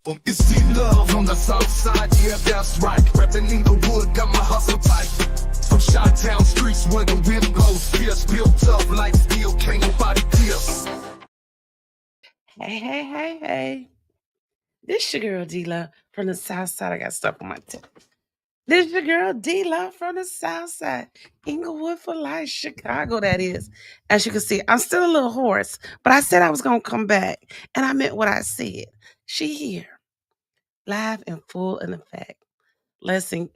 It's the love on the south side, yeah, that's right. Reppin' Inglewood, got my hustle tight. From Chi-Town streets where the wind blows fierce, built up like steel, can't nobody pierce. Hey, hey, hey, hey. This your girl D-Love from the South Side. I got stuff on my tip. This your girl D-Love from the South Side. Inglewood for life, Chicago, that is. As you can see, I'm still a little hoarse, but I said I was going to come back, and I meant what I said. She here, live and full in effect. Listen,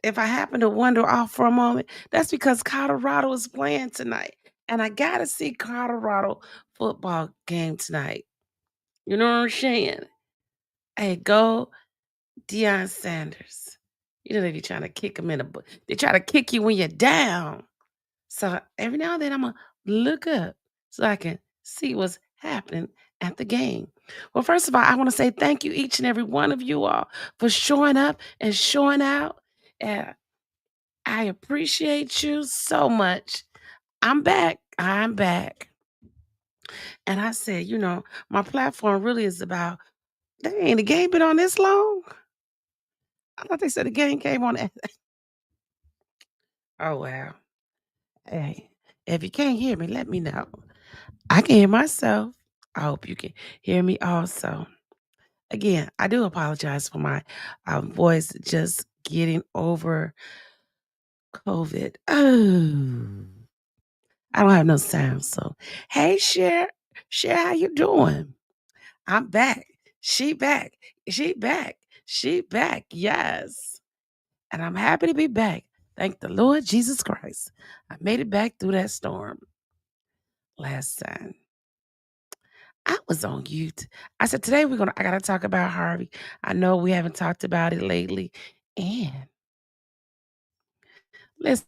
if I happen to wander off for a moment, that's because Colorado is playing tonight, and I got to see Colorado football game tonight. You know what I'm saying? Hey, go Deion Sanders. You know they be trying to kick him in the butt. They try to kick you when you're down. So every now and then I'm gonna look up so I can see what's happening at the game. Well, first of all, I want to say thank you each and every one of you all for showing up and showing out. And I appreciate you so much. I'm back. I'm back. And I said, my platform really is about, dang, the game been on this long? I thought they said the game came on. Oh, wow. Hey, if you can't hear me, let me know. I can hear myself. I hope you can hear me also. Again, I do apologize for my voice just getting over COVID. Oh, I don't have no sound. So, hey, Cher, how you doing? I'm back. She back. She back. She back. Yes. And I'm happy to be back. Thank the Lord Jesus Christ. I made it back through that storm last time. I was on YouTube. I said, today I gotta talk about Harvey. I know we haven't talked about it lately. And listen,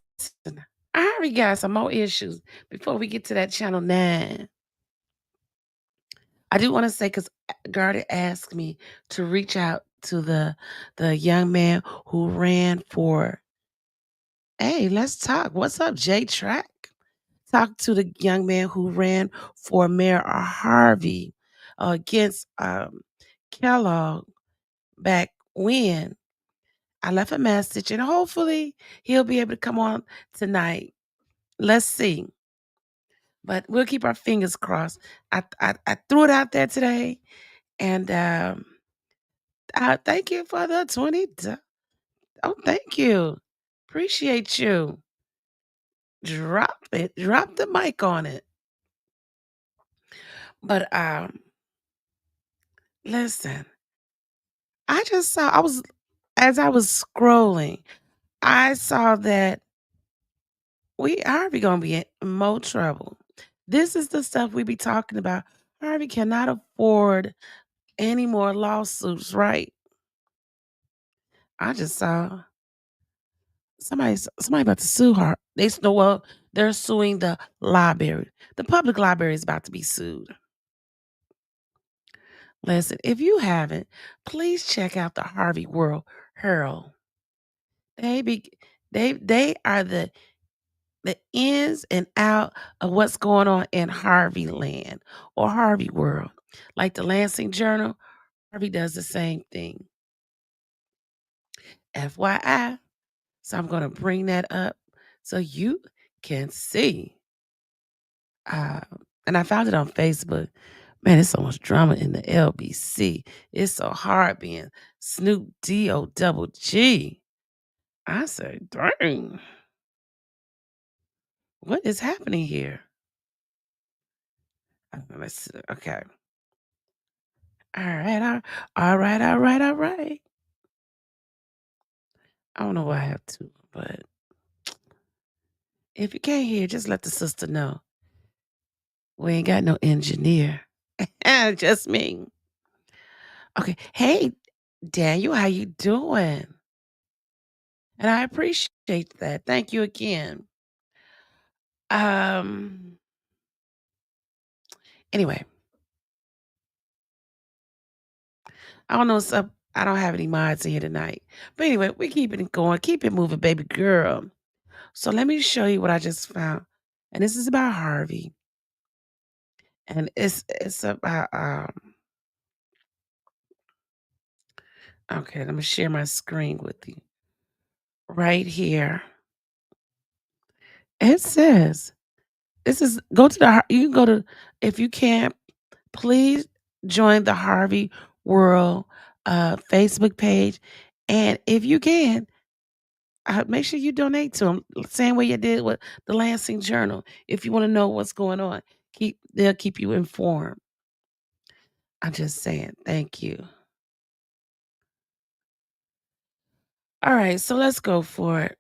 I already got some more issues before we get to that channel 9. I do want to say because Gardy asked me to reach out to the young man who ran for. Hey, let's talk. What's up, J Track? Talk to the young man who ran for Mayor Harvey against Kellogg back when. I left a message, and hopefully he'll be able to come on tonight. Let's see. But we'll keep our fingers crossed. I threw it out there today, and I thank you for the 20. Oh, thank you. Appreciate you. Drop it. Drop the mic on it. But listen, as I was scrolling, I saw that we Harvey gonna be in more trouble. This is the stuff we be talking about. Harvey cannot afford any more lawsuits, right? I just saw somebody about to sue her. They're suing the library. The public library is about to be sued. Listen, if you haven't, please check out the Harvey World Herald. They be they are the ins and out of what's going on in Harvey land or Harvey world. Like the Lansing Journal, Harvey does the same thing. FYI. So I'm going to bring that up so you can see. Uh, and I found it on Facebook. Man, there's so much drama in the LBC. It's so hard being Snoop D-O double G. I said, dang, what is happening here? Let's see. Okay. All right. All right. All right. All right. I don't know why I have to, but if you can't hear, just let the sister know. We ain't got no engineer. Just me. Okay. Hey, Daniel, how you doing? And I appreciate that. Thank you again. Um. Anyway, I don't know what's up. I don't have any mods in here tonight. But anyway, we're keeping it going. Keep it moving, baby girl. So let me show you what I just found. And this is about Harvey. And it's about Okay, let me share my screen with you. Right here. It says, this is go to you can go to, if you can't, please join the Harvey World Facebook page. And if you can, make sure you donate to them. Same way you did with the Lansing Journal. If you want to know what's going on, they'll keep you informed. I'm just saying, thank you. All right, so let's go for it.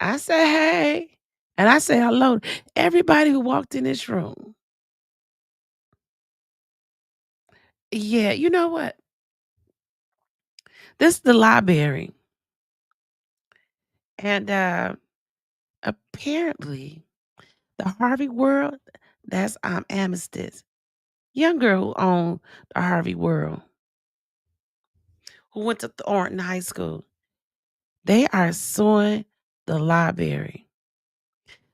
I say hey, and I say hello to everybody who walked in this room. Yeah, you know what? This is the library, and apparently, the Harvey World. That's Amethyst, young girl who owned the Harvey World, who went to Thornton High School. They are suing the library.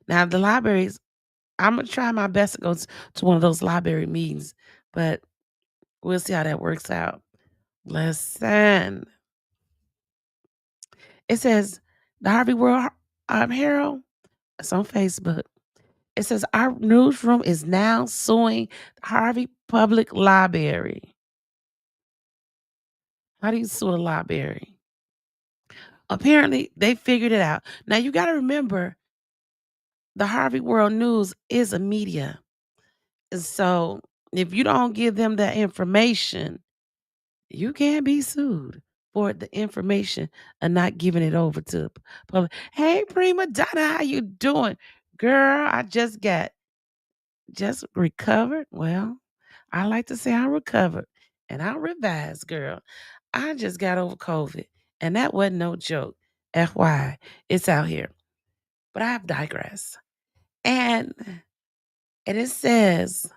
Now, the libraries. I'm gonna try my best to go to one of those library meetings, but we'll see how that works out. Listen, it says the Harvey World Herald. It's on Facebook. It says our newsroom is now suing Harvey Public Library. How do you sue a library? Apparently, they figured it out. Now you got to remember, the Harvey World News is a media, and so if you don't give them that information, you can be sued for the information and not giving it over to public. Hey, prima donna, how you doing, girl? I just recovered. Well, I like to say I'm recovered and I'm revised, girl. I just got over COVID, and that wasn't no joke. FY, it's out here. But I have digressed. And it says,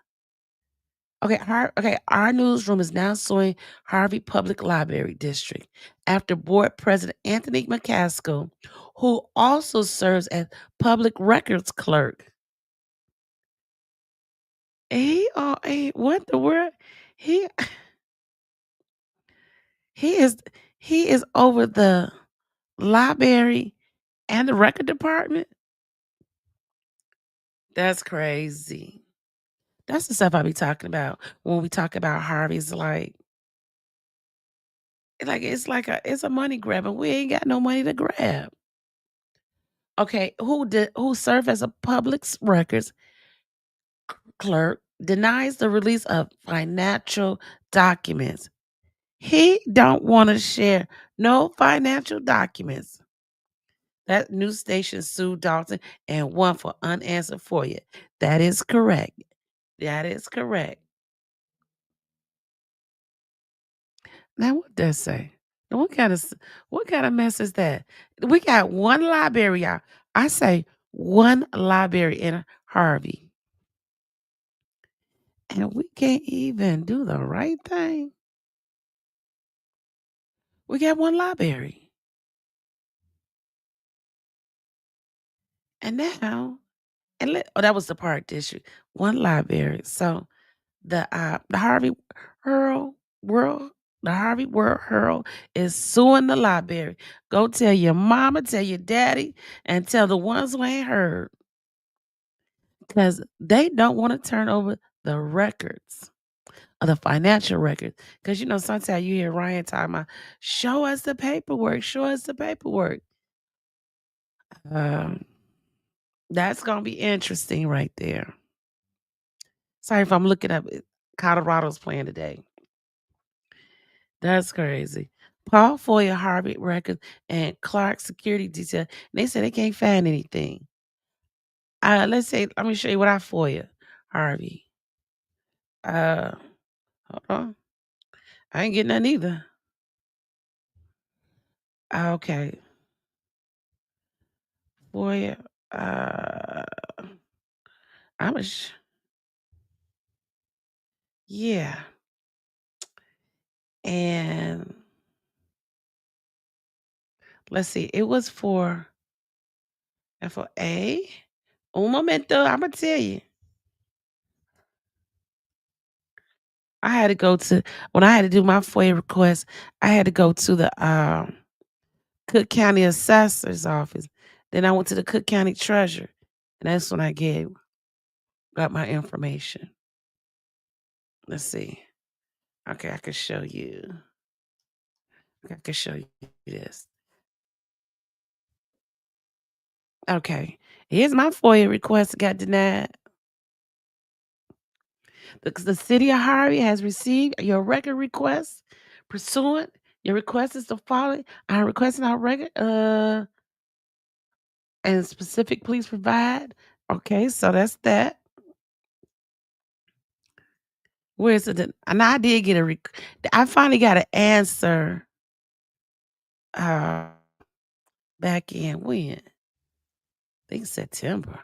our newsroom is now suing Harvey Public Library District after board president Anthony McCaskill, who also serves as public records clerk. What the world? He he is he is over the library and the record department. That's crazy. That's the stuff I be talking about when we talk about Harvey's it's a money grab, and we ain't got no money to grab. Okay, who served as a public records clerk denies the release of financial documents. He don't want to share no financial documents. That news station sued Dalton and won for unanswered FOIA. That is correct. That is correct. Now what does say? Now, what kind of mess is that? We got one library, y'all. I say one library in Harvey, and we can't even do the right thing. We got one library, and now that was the Park District. One library. So the Harvey Earl World, the Harvey World Herald is suing the library. Go tell your mama, tell your daddy, and tell the ones who ain't heard, because they don't want to turn over the records of the financial records. Because sometimes you hear Ryan talking about, show us the paperwork, show us the paperwork. Um, that's gonna be interesting right there. Sorry if I'm looking up. Colorado's playing today. That's crazy. Paul Foyer, Harvey Records, and Clark Security Detail. They said they can't find anything. Let me show you what I Foyer, Harvey. Uh, Hold on. I ain't getting none either. Okay. Foyer. Uh, I'm a, yeah. And let's see. It was for A. Un momento. I'm going to tell you. I had to go to when I had to do my FOIA request, I had to go to the Cook County Assessor's office. Then I went to the Cook County Treasurer, and that's when I got my information. Let's see. Okay, I can show you. Okay, I can show you this. Okay, here's my FOIA request got denied. The city of Harvey has received your record request. Pursuant, your request is the following. I'm requesting our record. And specific, please provide. Okay, so that's that. Where is it? And I did get I finally got an answer. Uh, back in when? I think September.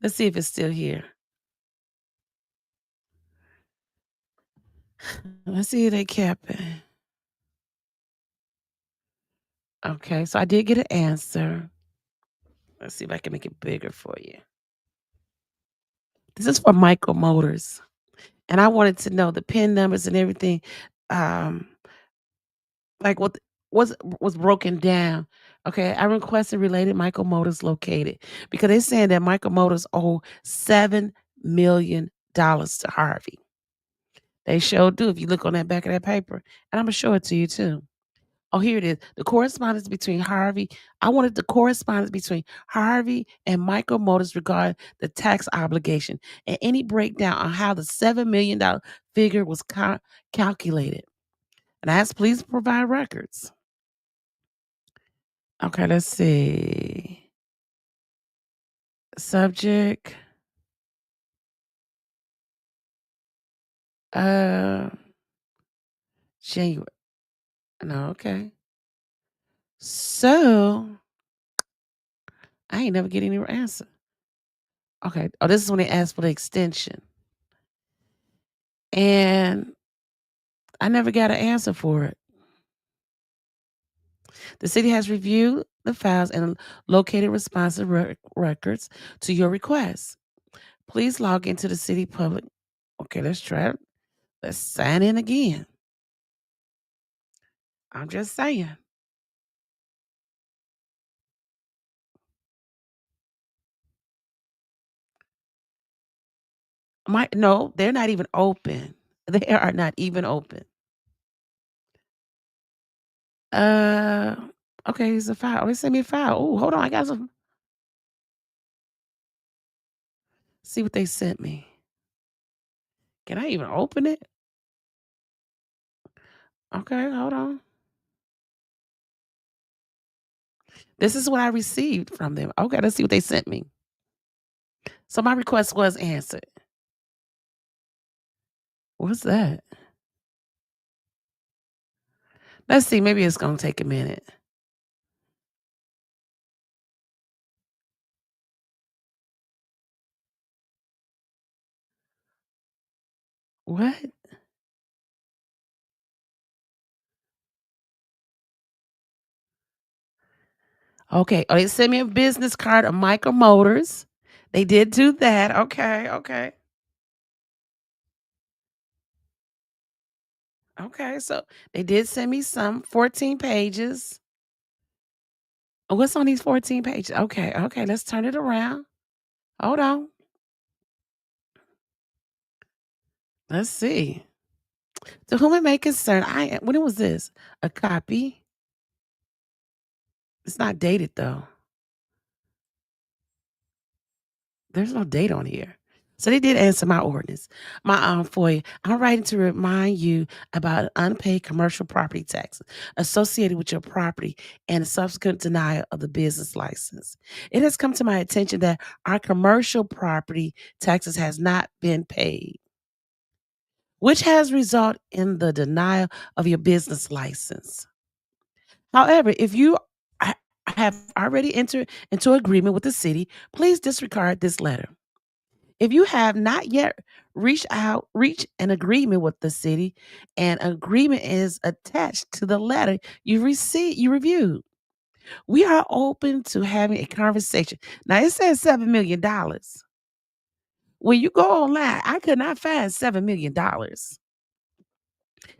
Let's see if it's still here. Let's see if they kept it. Okay, so I did get an answer. Let's see if I can make it bigger for you. This is for Michael Motors. And I wanted to know the PIN numbers and everything, um, like what was broken down. Okay, I requested related Michael Motors located because they're saying that Michael Motors owe $7 million to Harvey. They sure do if you look on that back of that paper. And I'm gonna show it to you too. Oh, here it is. The correspondence between Harvey. I wanted the correspondence between Harvey and Michael Motors regarding the tax obligation and any breakdown on how the $7 million figure was calculated. And I asked, please provide records. Okay, let's see. Subject. Uh, January. No, okay. So I ain't never get any answer. Okay. Oh, this is when they asked for the extension. And I never got an answer for it. The city has reviewed the files and located responsive records to your request. Please log into the city public. Okay, let's try it. Let's sign in again. I'm just saying. No, they're not even open. They are not even open. Uh, okay, it's a file. They sent me a file. Oh, hold on. I got some. See what they sent me. Can I even open it? Okay, hold on. This is what I received from them. Okay, let's see what they sent me. So my request was answered. What's that? Let's see. Maybe it's gonna take a minute. What? Okay. Oh, they sent me a business card of Micro Motors. They did do that. Okay. Okay. Okay. So they did send me some 14 pages. Oh, what's on these 14 pages? Okay. Okay. Let's turn it around. Hold on. Let's see. To whom it may concern, when was this? A copy? It's not dated though. There's no date on here. So they did answer my ordinance. For you. I'm writing to remind you about unpaid commercial property taxes associated with your property and the subsequent denial of the business license. It has come to my attention that our commercial property taxes has not been paid, which has resulted in the denial of your business license. However, if you have already entered into agreement with the city, please disregard this letter. If you have not yet reached an agreement with the city, an agreement is attached to the letter you reviewed. We are open to having a conversation. Now it says $7 million, when you go online, I could not find $7 million.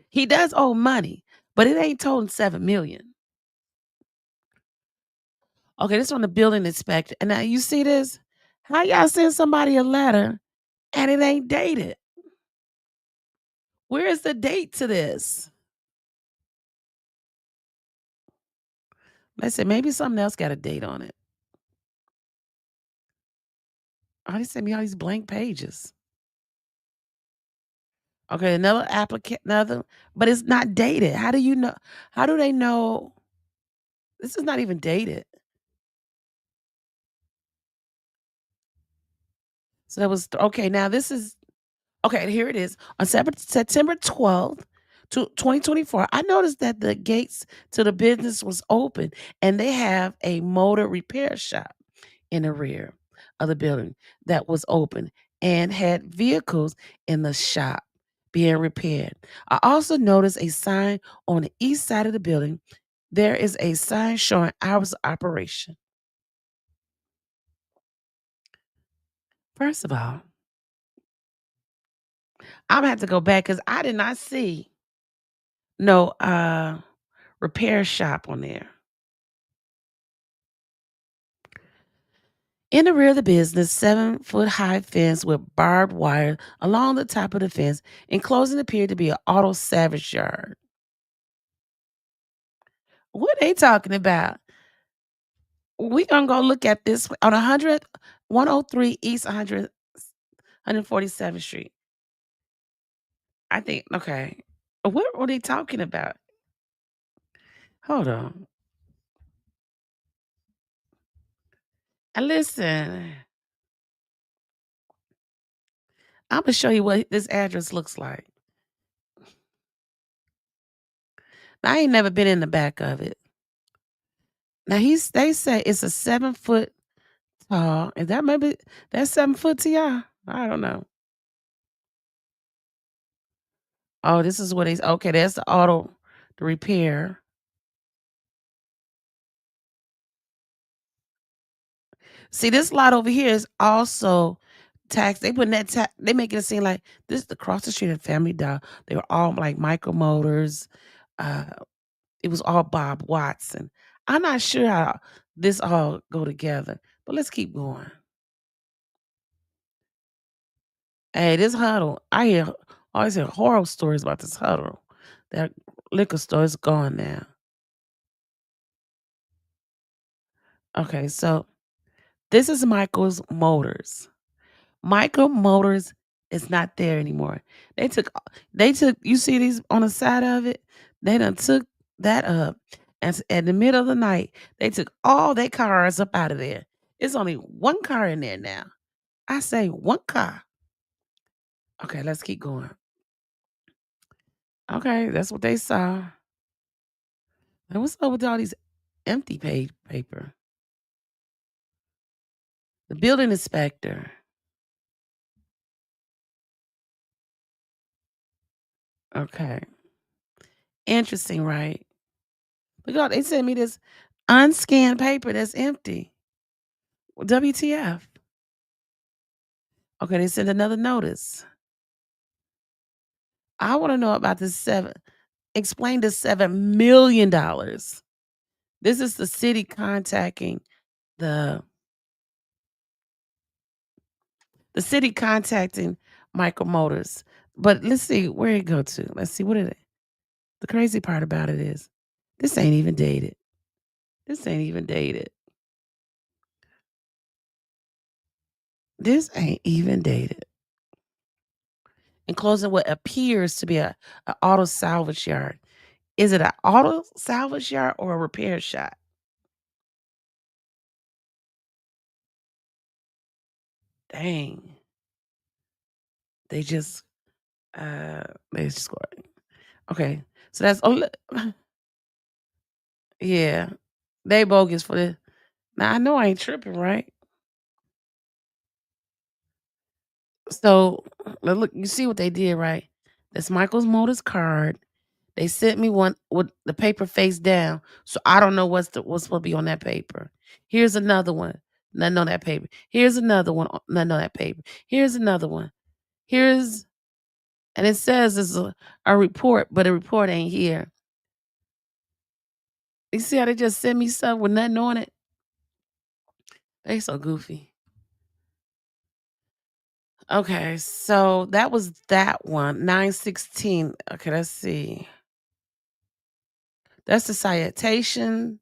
He does owe money, but it ain't totaling 7 million. Okay, this on the building inspector. And now you see this? How y'all send somebody a letter and it ain't dated? Where is the date to this? Let's say maybe something else got a date on it. Oh, they sent me all these blank pages. Okay, another applicant, another, but it's not dated. How do you know? How do they know? This is not even dated. So that was okay. Now this is okay. Here it is on September 12th, 2024. I noticed that the gates to the business was open, and they have a motor repair shop in the rear of the building that was open and had vehicles in the shop being repaired. I also noticed a sign on the east side of the building. There is a sign showing hours of operation. First of all, I'm gonna have to go back because I did not see no repair shop on there. In the rear of the business, 7-foot high fence with barbed wire along the top of the fence, enclosing appeared to be an auto salvage yard. What they talking about? We gonna go look at this on 103 East 147th Street. I think okay. What were they talking about? Hold on. Listen, I'm gonna show you what this address looks like. I ain't never been in the back of it. Now they say it's a 7 foot tall. Is that maybe that's 7 foot to y'all? I don't know. Oh, this is what he's okay. That's the repair. See, this lot over here is also tax. They putting that they making it seem like this is across the street at Family Dollar. They were all like Micro Motors. Uh, it was all Bob Watson. I'm not sure how this all go together, but let's keep going. Hey, this huddle. Always hear horror stories about this huddle. That liquor store is gone now. Okay, so this is Michael's Motors. Michael Motors is not there anymore. They took you see these on the side of it? They done took that up. And at the middle of the night, they took all their cars up out of there. It's only one car in there now. I say one car. Okay, let's keep going. Okay, that's what they saw. And what's up with all these empty paper? The building inspector. Okay. Interesting, right? Look, they sent me this unscanned paper that's empty. WTF? Okay, they sent another notice. I want to know about this explain the $7 million. This is the city contacting the city contacting Michael Motors. But let's see where it go to. Let's see what it. The crazy part about it is this ain't even dated. This ain't even dated. This ain't even dated. Enclosing what appears to be a auto salvage yard. Is it an auto salvage yard or a repair shop? Dang. They just they scored. Okay. So that's oh yeah. They bogus for this. Now I know I ain't tripping, right? So look, you see what they did, right? That's Michael's Motors card. They sent me one with the paper face down, so I don't know what's supposed to be on that paper. Here's another one. Nothing on that paper. Here's another one. Nothing on that paper. Here's another one. Here's and it says it's a report, but a report ain't here. You see how they just send me stuff with nothing on it? They so goofy. Okay, so that was that one. 916. Okay, let's see. That's the citation.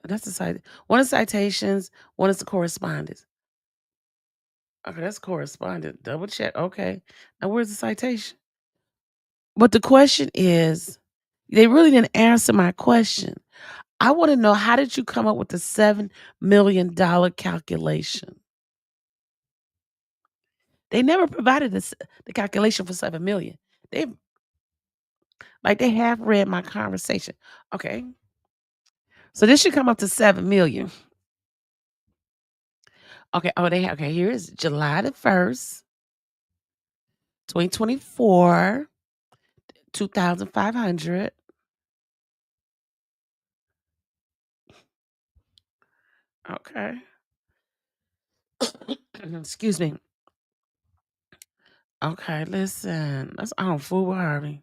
That's the cite. One is citations, one is the correspondence. Okay, that's correspondent. Double check. Okay. Now where's the citation? But the question is, they really didn't answer my question. I want to know, how did you come up with the $7 million calculation? They never provided the calculation for 7 million. They they have read my conversation. Okay. So this should come up to 7 million. Okay. Oh, okay. Here is July the 1st, 2024, 2,500. Okay. Excuse me. Okay, listen. That's I don't fool with Harvey.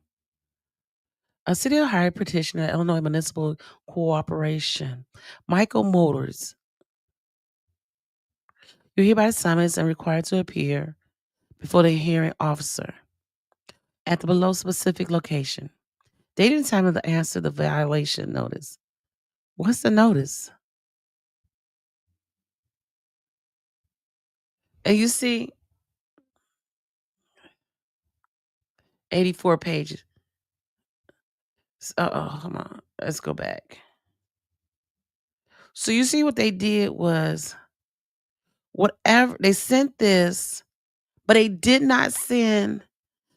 A city of Harvey petitioner, Illinois Municipal Cooperation. Michael Motors. You're hereby summoned and required to appear before the hearing officer at the below specific location. Date and time of the answer the violation notice. What's the notice? And you see 84 pages. Oh, come on. Let's go back. So you see what they did was, whatever they sent this, but they did not send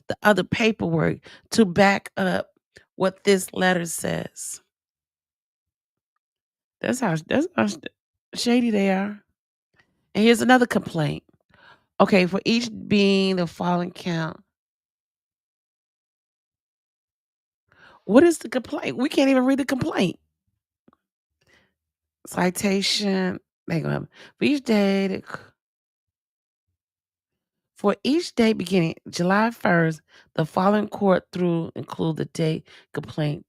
the other paperwork to back up what this letter says. That's how shady they are. And here's another complaint. Okay, for each being the following count. What is the complaint? We can't even read the complaint. Citation. Hang on. For each day, for each day beginning July 1st, the following court through include the date complaint,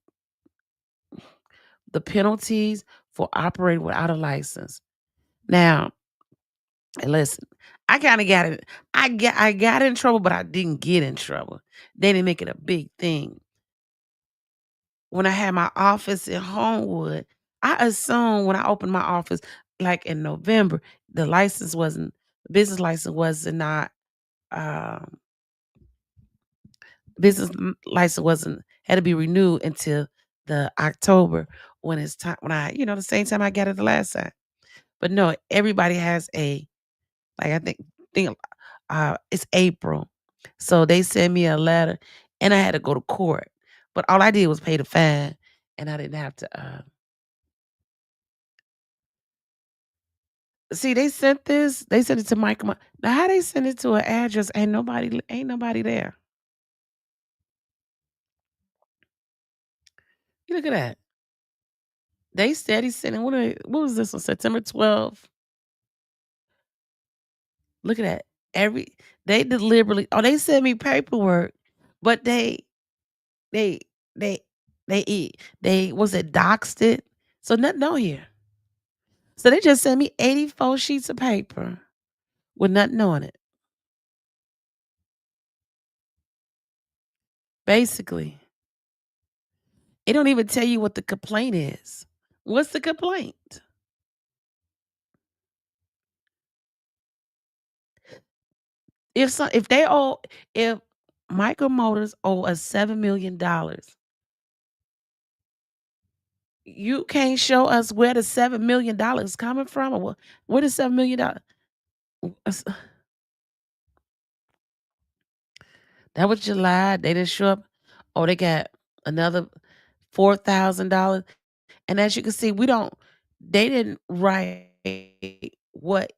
the penalties for operating without a license. Now, listen, I kind of got it. I got in trouble, but I didn't get in trouble. They didn't make it a big thing. When I had my office in Homewood, I assumed when I opened my office, like in November, the business license was not, um, license wasn't had to be renewed until the October when it's time when the same time I got it the last time. But no, everybody has I think it's April. So they sent me a letter and I had to go to court. But all I did was pay the fine and I didn't have to see. They sent it to Michael. Now how they send it to an address ain't nobody there. You look at that. They said he sent it. What was this on September 12th? Look at that. Every they deliberately they sent me paperwork, but they they they was it doxed it? So nothing on here. So they just sent me 84 sheets of paper with nothing on it. Basically, it don't even tell you what the complaint is. What's the complaint? If Micro Motors owe us $7 million, you can't show us where the $7 million coming from, or what? Where the $7 million? That was July. They didn't show up. Oh, they got another $4,000. And as you can see, they didn't write what,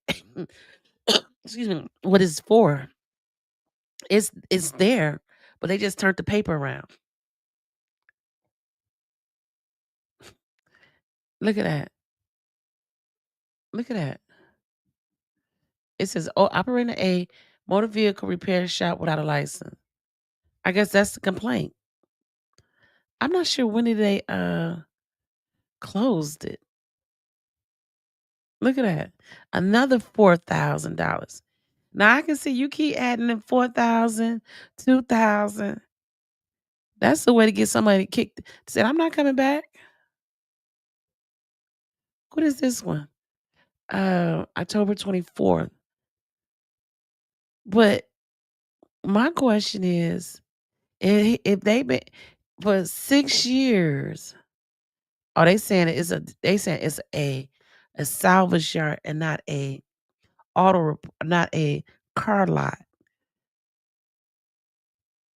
excuse me, what it's for. It's there, but they just turned the paper around. Look at that. Look at that. It says, "Oh, operating a motor vehicle repair shop without a license." I guess that's the complaint. I'm not sure when did they closed it. Look at that. Another $4,000. Now I can see you keep adding in 4,000, 2,000. That's the way to get somebody kicked. Said, "I'm not coming back." What is this one? October 24th. But my question is, if they've been for 6 years, oh, they saying it's a salvage yard and not a not a car lot.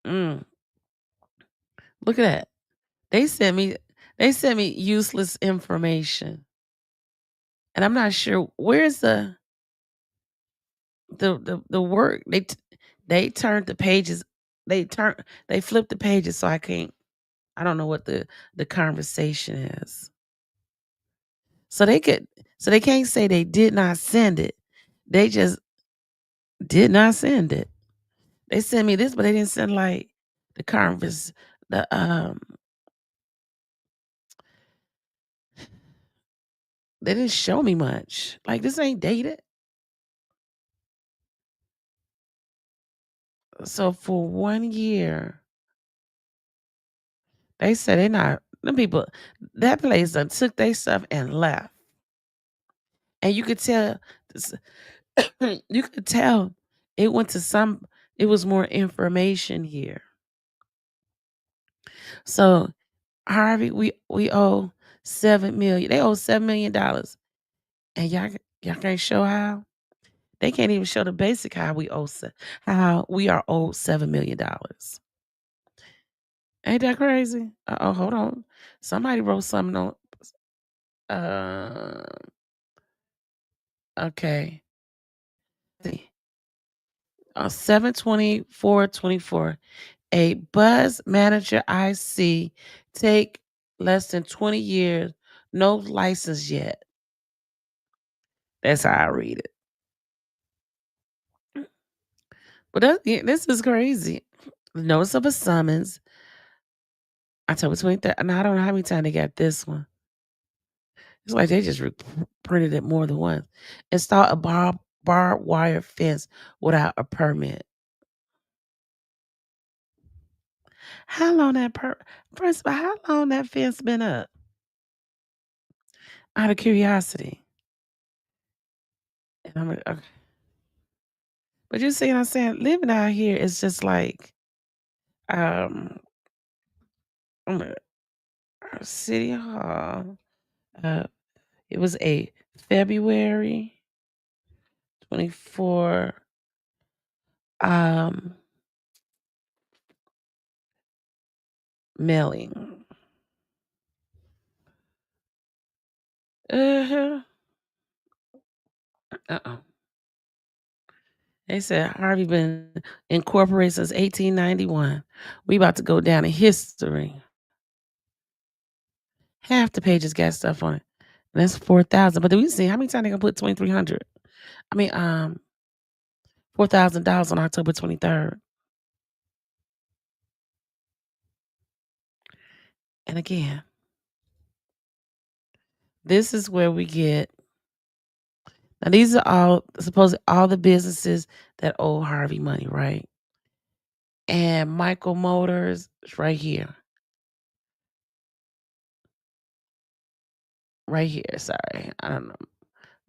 Mm, look at that. They sent me they sent me useless information. And I'm not sure where's the work. They turned the pages, they flipped the pages so I don't know what the conversation is. So they can't say they did not send it. They just did not send it. They sent me this, but they didn't send like the converse the they didn't show me much. Like this ain't dated. So for 1 year, they said they not them people that place done took their stuff and left. And you could tell this- you could tell it went to some it was more information here. So Harvey, we owe 7 million. They owe $7 million. And y'all can't show how? They can't even show the basic how how we are owed $7 million. Ain't that crazy? Oh, hold on. Somebody wrote something on uh okay. See. 7/24/24. A buzz manager I see take less than 20 years, no license yet. That's how I read it. But this is crazy. Notice of a summons. October 23rd. And I don't know how many times they got this one. It's like they just printed it more than once. Install a barbed wire fence without a permit. How long first of all, how long that fence been up? Out of curiosity. And I'm like, okay. But you see what I'm saying? Living out here is just like um I'm a- City Hall. Uh it was a February 24 um mailing. Uh-huh. Uh-uh. They said Harvey been incorporated since 1891. We about to go down in history. Half the pages got stuff on it. And that's 4,000. But do we see how many times they gonna put 2,300? I mean, $4,000 on October 23rd. And again, this is where we get now these are all supposed all the businesses that owe Harvey money, right? And Michael Motors is right here. Right here. Sorry. I don't know.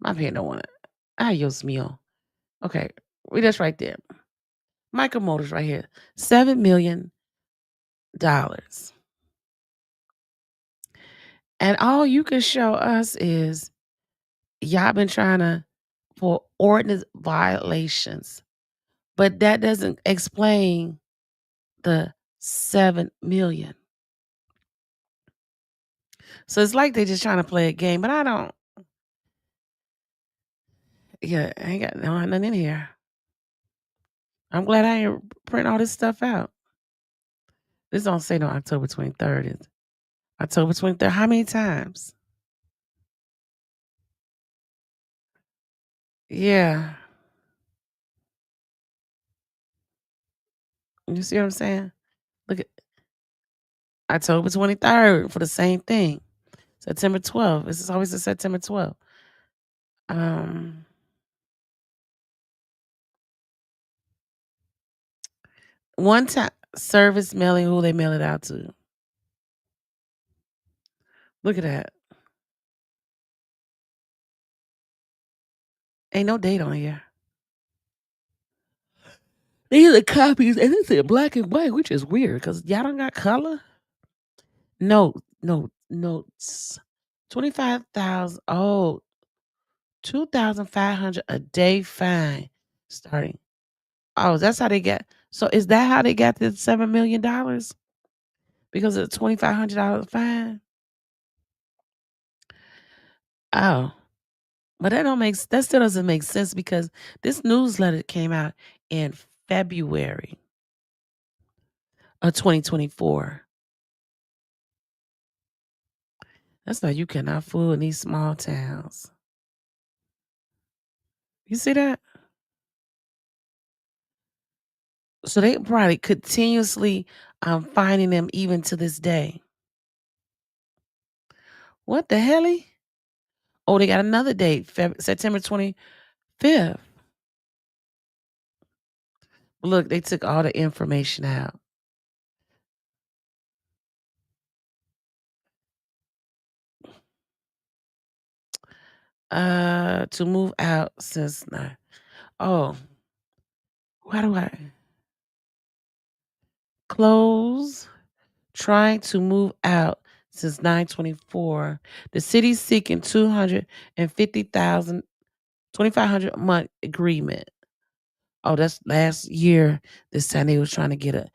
My pen don't want it. Adios mio. Okay. We that's right there. Michael Motors right here. $7 million. And all you can show us is y'all been trying to for ordinance violations. But that doesn't explain the 7 million. So it's like they just trying to play a game, but I don't yeah, I ain't got nothing in here. I'm glad I ain't print all this stuff out. This don't say no October 23rd. It's October 23rd. How many times? Yeah. You see what I'm saying? Look at October 23rd for the same thing. September 12th. This is always a September 12th. Um, one time service mailing who they mail it out to. Look at that. Ain't no date on here. These are copies, and it's in black and white, which is weird because y'all don't got color. No, no, notes. 25,000. Oh, 2,500 a day fine starting. Oh, that's how they get. So is that how they got the $7 million? Because of the $2,500 fine? Oh, but that still doesn't make sense because this newsletter came out in February of 2024. That's why you cannot fool in these small towns. You see that? So they probably continuously finding them even to this day. What the hell? Oh, they got another date, September 25th. Look, they took all the information out. To move out since nine. Oh, why do I close? Trying to move out since 9/24. The city's seeking 250,000, 2,500 a month agreement. Oh, that's last year. This time they was trying to get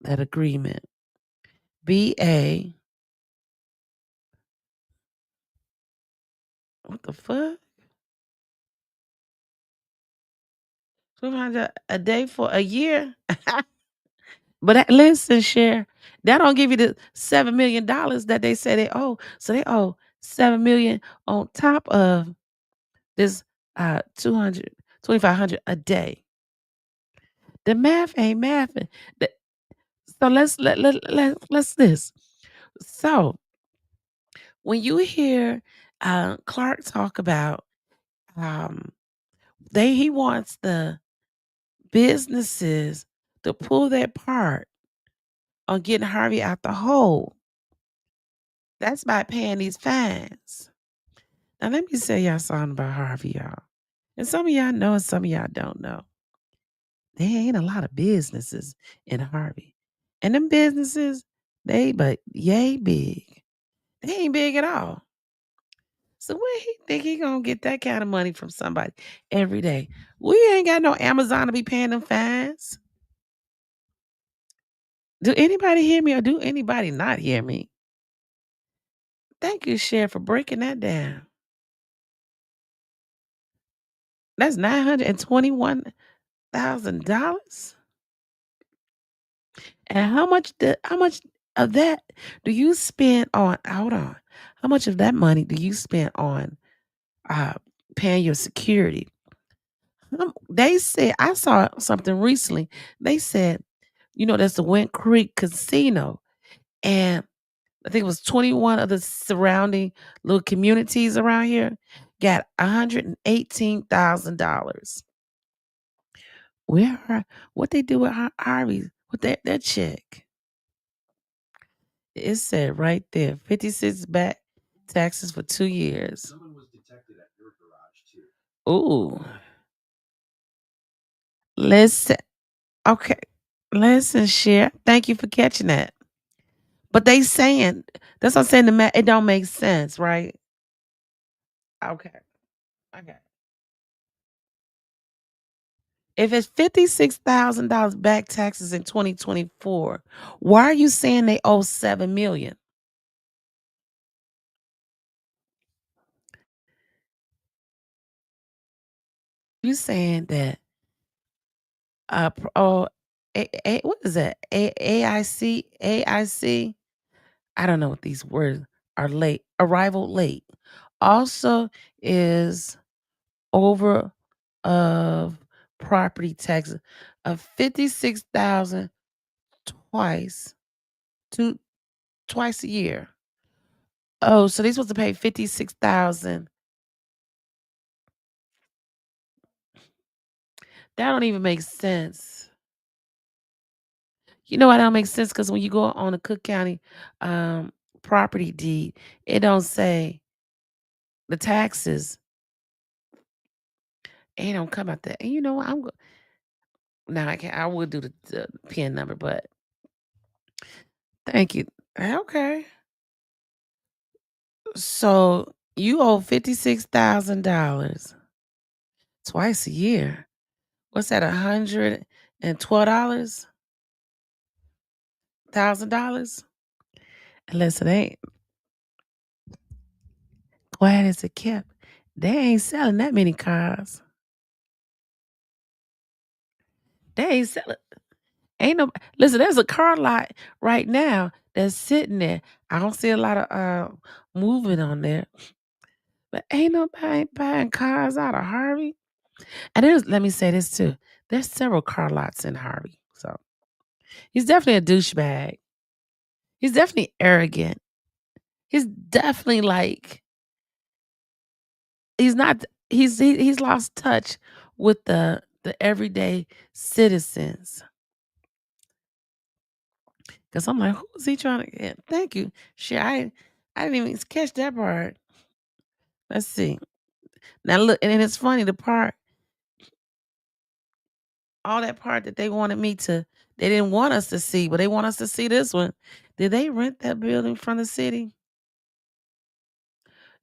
that agreement. BA. What the fuck? 200 a day for a year? But listen, share that don't give you the $7 million that they say they owe. So they owe 7 million on top of this 200, 2,500 a day. The math ain't mathing. The- So let's this. So when you hear Clark talk about um, he wants the businesses to pull their part on getting Harvey out the hole. That's by paying these fines. Now let me say y'all something about Harvey, y'all. And some of y'all know and some of y'all don't know. There ain't a lot of businesses in Harvey. And them businesses, they but yay big. They ain't big at all. So where he think he gonna get that kind of money from somebody every day? We ain't got no Amazon to be paying them fines. Do anybody hear me or do anybody not hear me? Thank you, Cher, for breaking that down. That's $921,000. And how much of that do you spend on hold on. How much of that money do you spend on uh paying your security? They said I saw something recently. They said, that's the Went Creek Casino. And I think it was 21 of the surrounding little communities around here got $118,000. Where what they do with Harvey with that check? It said right there, 56 back taxes for 2 years. Ooh, listen. Okay, listen, share. Thank you for catching that. But they saying that's what I'm saying. It don't make sense, right? Okay, okay. If it's $56,000 back taxes in 2024, why are you saying they owe 7 million? You saying that oh what is that? AIC? I don't know what these words are late. Arrival late. Also is over of property taxes of 56,000 twice, two twice a year. Oh, so they supposed to pay 56,000. That don't even make sense. You know why that don't make sense? Because when you go on a Cook County um, property deed, it don't say the taxes. It don't come out there. And you know what? Now I can't. I would do the PIN number, but thank you. Okay. So you owe $56,000 twice a year. What's that? $112,000? $1,000? Unless it ain't. Glad as it kept. They ain't selling that many cars. They ain't selling. Ain't no. Listen, there's a car lot right now that's sitting there. I don't see a lot of movement on there, but ain't nobody buying cars out of Harvey. And let me say this too. There's several car lots in Harvey. So he's definitely a douchebag. He's definitely arrogant. He's definitely like he's not he's lost touch with the everyday citizens. Cause I'm like, who's he trying to get? Thank you. Shit, I didn't even catch that part. Let's see. Now look, and then it's funny the part, all that part that they didn't want us to see, but they want us to see this one. Did they rent that building from the city?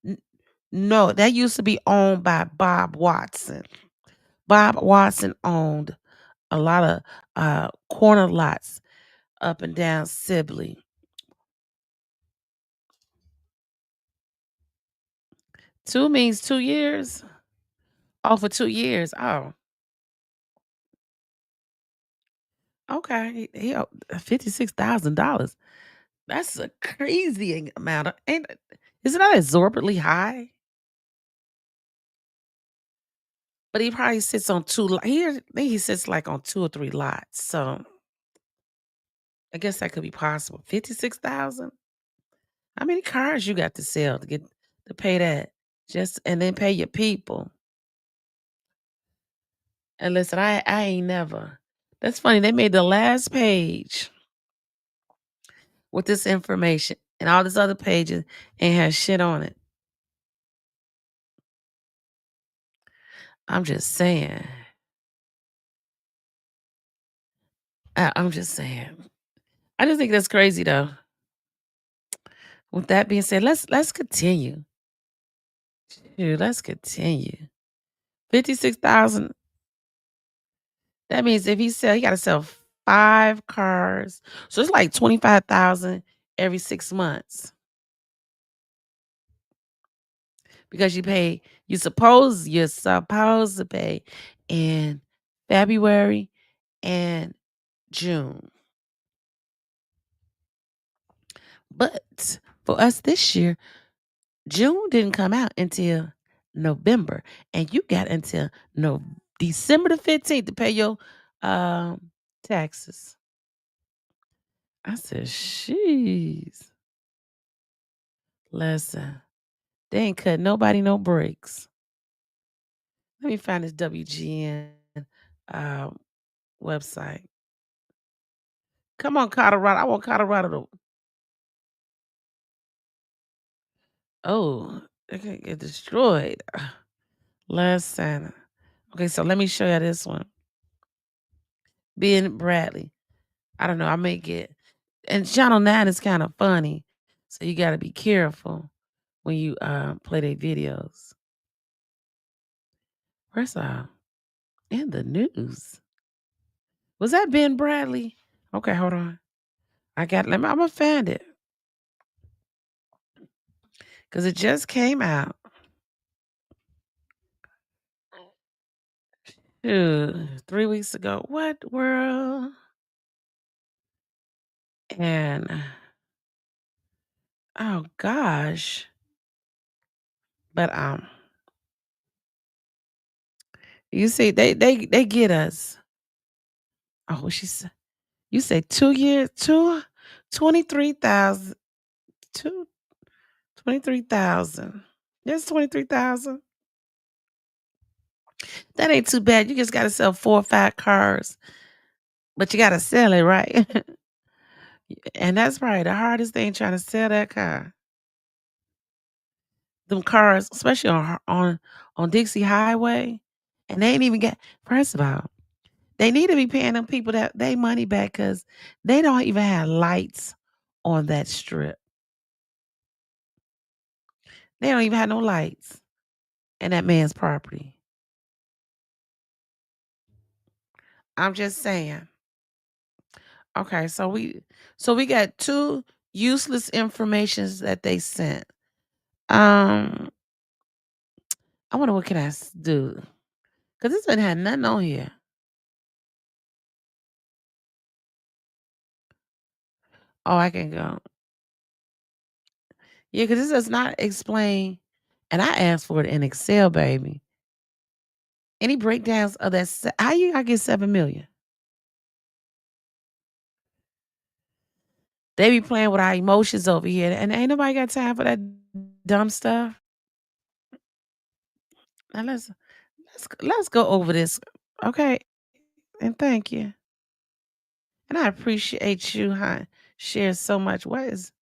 N- No, that used to be owned by Bob Watson. Bob Watson owned a lot of corner lots up and down Sibley. 2 means 2 years? Oh, for 2 years. Oh, okay. He owed $56,000. That's a crazy amount of ain't isn't that exorbitantly high? But he probably sits on 2 I think he sits, like, on 2 or 3 lots, so I guess that could be possible. 56,000? How many cars you got to sell to pay that? Just and then pay your people. And listen, I ain't never that's funny, they made the last page with this information, and all this other pages ain't have shit on it. I'm just saying. I'm just saying. I just think that's crazy, though. With that being said, let's continue. Shoot, let's continue. 56,000. That means if he gotta sell 5 cars. So it's like 25,000 every 6 months because you're supposed to pay in February and June. But for us this year, June didn't come out until November, and you got until no December the 15th to pay your taxes. I said, "Sheesh, listen, they ain't cut nobody no breaks." Let me find this WGN um, website. Come on, Colorado. I want Colorado to. Oh, they can get destroyed. Last Santa. Okay, so let me show you this one. Ben Bradley. I don't know. I may get and Channel 9 is kind of funny. So you gotta be careful when you play their videos. First off, in the news. Was that Ben Bradley? Okay, hold on. I'm gonna find it. Because it just came out. Ew, 3 weeks ago. What world? And oh gosh. But You see, they get us. Oh, what she said? You say 2 years, 23,000, 2 23,000. That's 23,000. That ain't too bad. You just gotta sell 4 or 5 cars, but you gotta sell it, right? And that's probably the hardest thing, trying to sell that car. Them cars, especially on Dixie Highway, and they ain't even get. First of all, they need to be paying them people that they money back, because they don't even have lights on that strip. They don't even have no lights in that man's property. I'm just saying. Okay, so we got 2 useless informations that they sent. Um, I wonder what can I do, because this one had nothing on here. Oh, I can go. Yeah, because this does not explain, and I asked for it in Excel, baby. Any breakdowns of that? How you I get 7 million? They be playing with our emotions over here, and ain't nobody got time for that dumb stuff. Now let's go over this, okay? And thank you, and I appreciate you, huh? Share so much. What is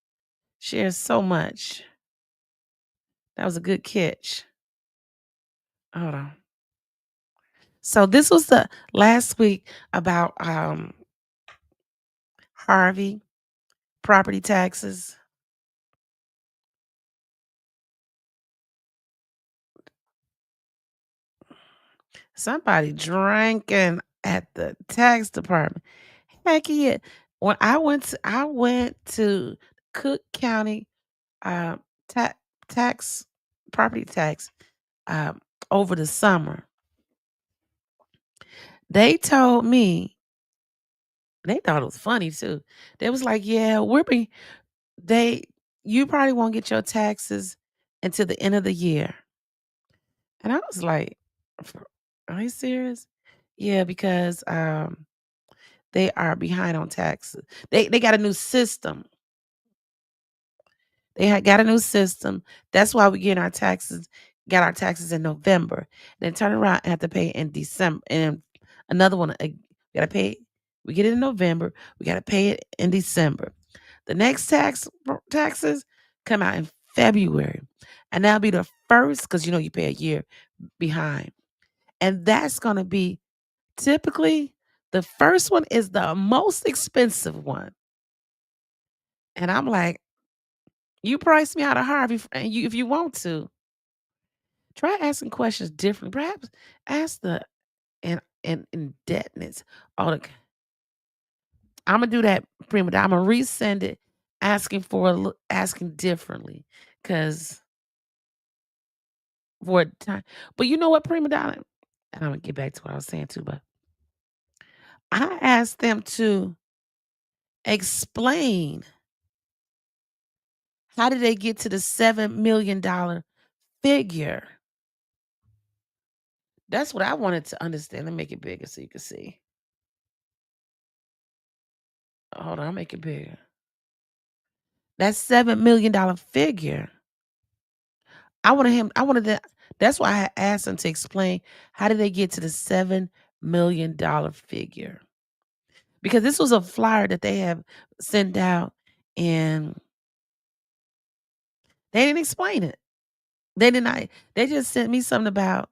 share so much? That was a good catch. Hold on. So this was the last week about Harvey property taxes. Somebody drinking at the tax department. Heck yeah. When I went to Cook County uh, ta- tax property tax um, over the summer. They told me they thought it was funny too. They was like, "Yeah, they you probably won't get your taxes until the end of the year." And I was like, Are you serious?" Yeah, because they are behind on taxes. They got a new system. They had got a new system. That's why we get our taxes got our taxes in November. Then turn around and have to pay in December. And another one, we gotta pay. We get it in November. We gotta pay it in December. The next taxes come out in February, and that'll be the first, because you pay a year behind, and that's gonna be typically the first one is the most expensive one. And I'm like, you price me out of Harvey, and you if you want to try asking questions differently. Perhaps ask the and indebtedness. All the I'm gonna do that, prima. I'm gonna resend it, asking for asking differently, cause for a time. But you know what, prima donna, and I'm gonna get back to what I was saying too. But I asked them to explain how did they get to the $7 million figure. That's what I wanted to understand. Let me make it bigger so you can see. Hold on, I'll make it bigger. That $7 million figure. I wanted that. That's why I asked him to explain how did they get to the $7 million figure. Because this was a flyer that they have sent out, and they didn't explain it. They did not. They just sent me something about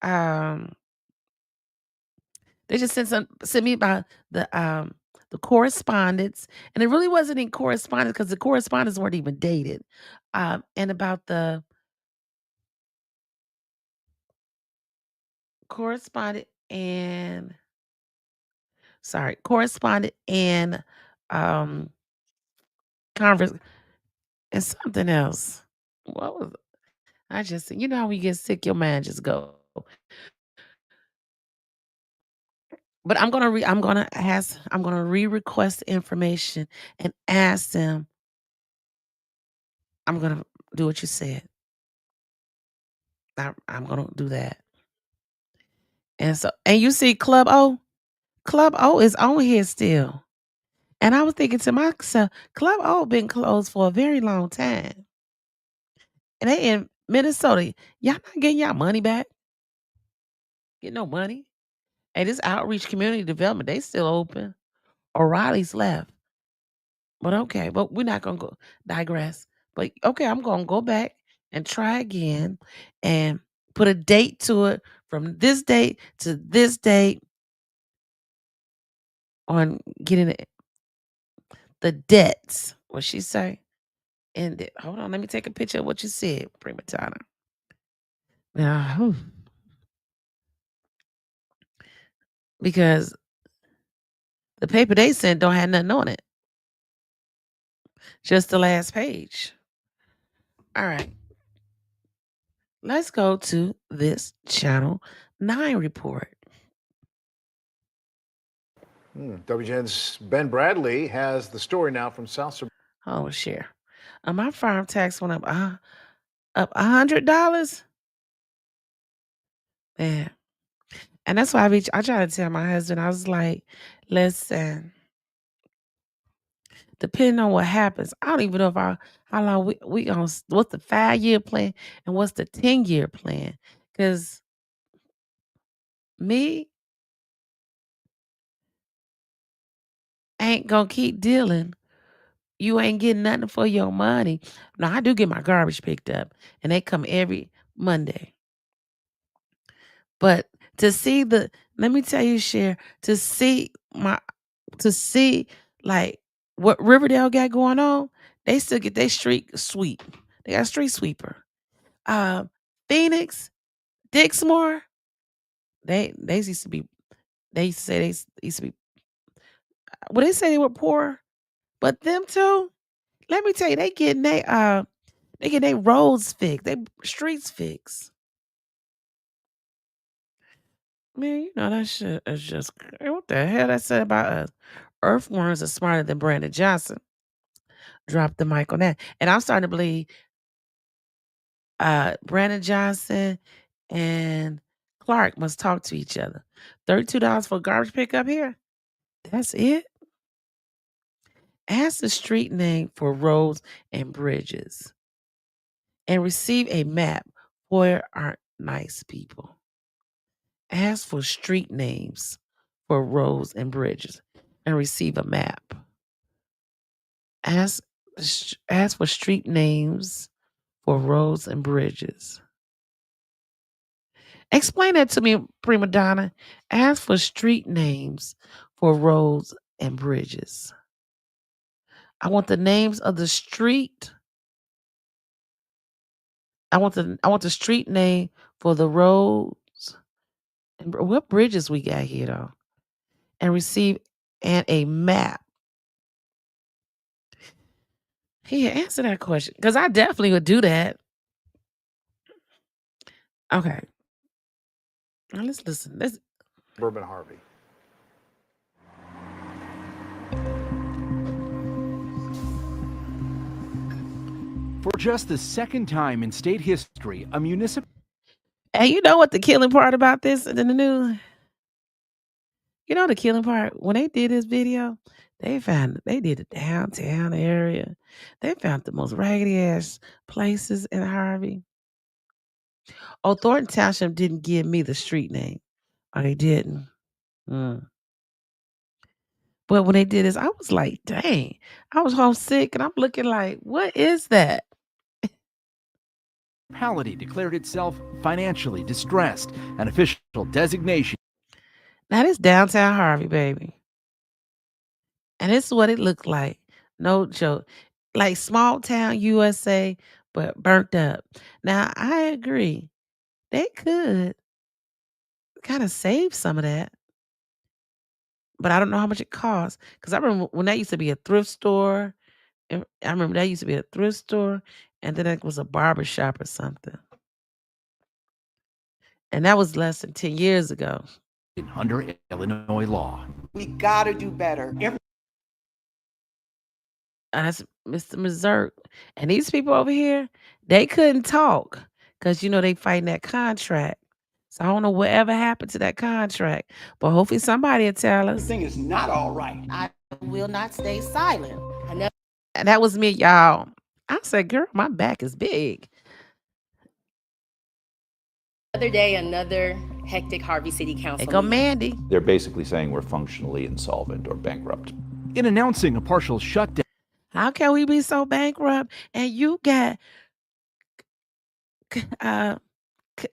um they just sent me about the correspondence, and it really wasn't in correspondence because the correspondence weren't even dated. And about the correspondent and correspondent and um converse and something else. What was I just how when you get sick, your mind just go. But I'm gonna re-request information and ask them. I'm gonna do what you said. I'm gonna do that. And you see Club O? Club O is on here still. And I was thinking to myself, Club O been closed for a very long time. And they in Minnesota. Y'all not getting y'all money back? Get no money. And this outreach community development, they still open. O'Reilly's left. But okay, but we're not gonna go digress. But okay, I'm gonna go back and try again and put a date to it from this date to this date on getting the debts. What she say? And hold on, let me take a picture of what you said, prima donna. Now, because the paper they sent don't have nothing on it. Just the last page. All right. Let's go to this Channel 9 report. WGN's Ben Bradley has the story now from South Suburban. Oh, share. My farm tax went up $100. Yeah. And that's why I try to tell my husband, I was like, listen, depending on what happens, I don't even know how long we gonna what's the 5-year plan and what's the 10-year plan. Cause me ain't gonna keep dealing. You ain't getting nothing for your money. Now I do get my garbage picked up and they come every Monday. But let me tell you, Cher, to see like what Riverdale got going on, they still get their street sweep. They got a street sweeper. Phoenix, Dixmoor, they used to be they used to say they used to be well, they say they were poor, but them too, let me tell you, they getting their roads fixed, they streets fixed. Man, you know that shit is just what the hell that said about us. Earthworms are smarter than Brandon Johnson. Drop the mic on that. And I'm starting to believe Brandon Johnson and Clark must talk to each other. $32 for garbage pickup here. That's it. Ask the street name for roads and bridges. And receive a map. Where aren't nice people? Ask for street names for roads and bridges and receive a map. Ask for street names for roads and bridges. Explain that to me, prima donna. Ask for street names for roads and bridges. I want the names of the street. I want the street name for the roads and what bridges we got here though. And receive a map. Here, answer that question. Because I definitely would do that. Okay. Now let's listen. Bourbon Harvey. For just the second time in state history, a municipal. And you know what the killing part about this in the news? You know the killing part? When they did this video, they did the downtown area. They found the most raggedy ass places in Harvey. Oh, Thornton Township didn't give me the street name. Oh, they didn't. Mm. But when they did this, I was like, dang. I was homesick and I'm looking like, what is that? Municipality declared itself financially distressed, an official designation. Now this downtown Harvey, baby. And this is what it looked like. No joke. Like small town USA, but burnt up. Now I agree. They could kind of save some of that. But I don't know how much it costs. Because I remember when that used to be a thrift store. And I remember that used to be a thrift store. And then it was a barber shop or something. And that was less than 10 years ago. Under Illinois law. We gotta do better. That's Mr. Missouri. And these people over here, they couldn't talk. Because, you know, they fighting that contract. So I don't know whatever happened to that contract, but hopefully somebody will tell us. Everything is not all right. I will not stay silent. And that was me, y'all. I said, girl, my back is big. Another day, another hectic Harvey City They Council go meeting. Mandy. They're basically saying we're functionally insolvent or bankrupt. In announcing a partial shutdown, How can we be so bankrupt and you got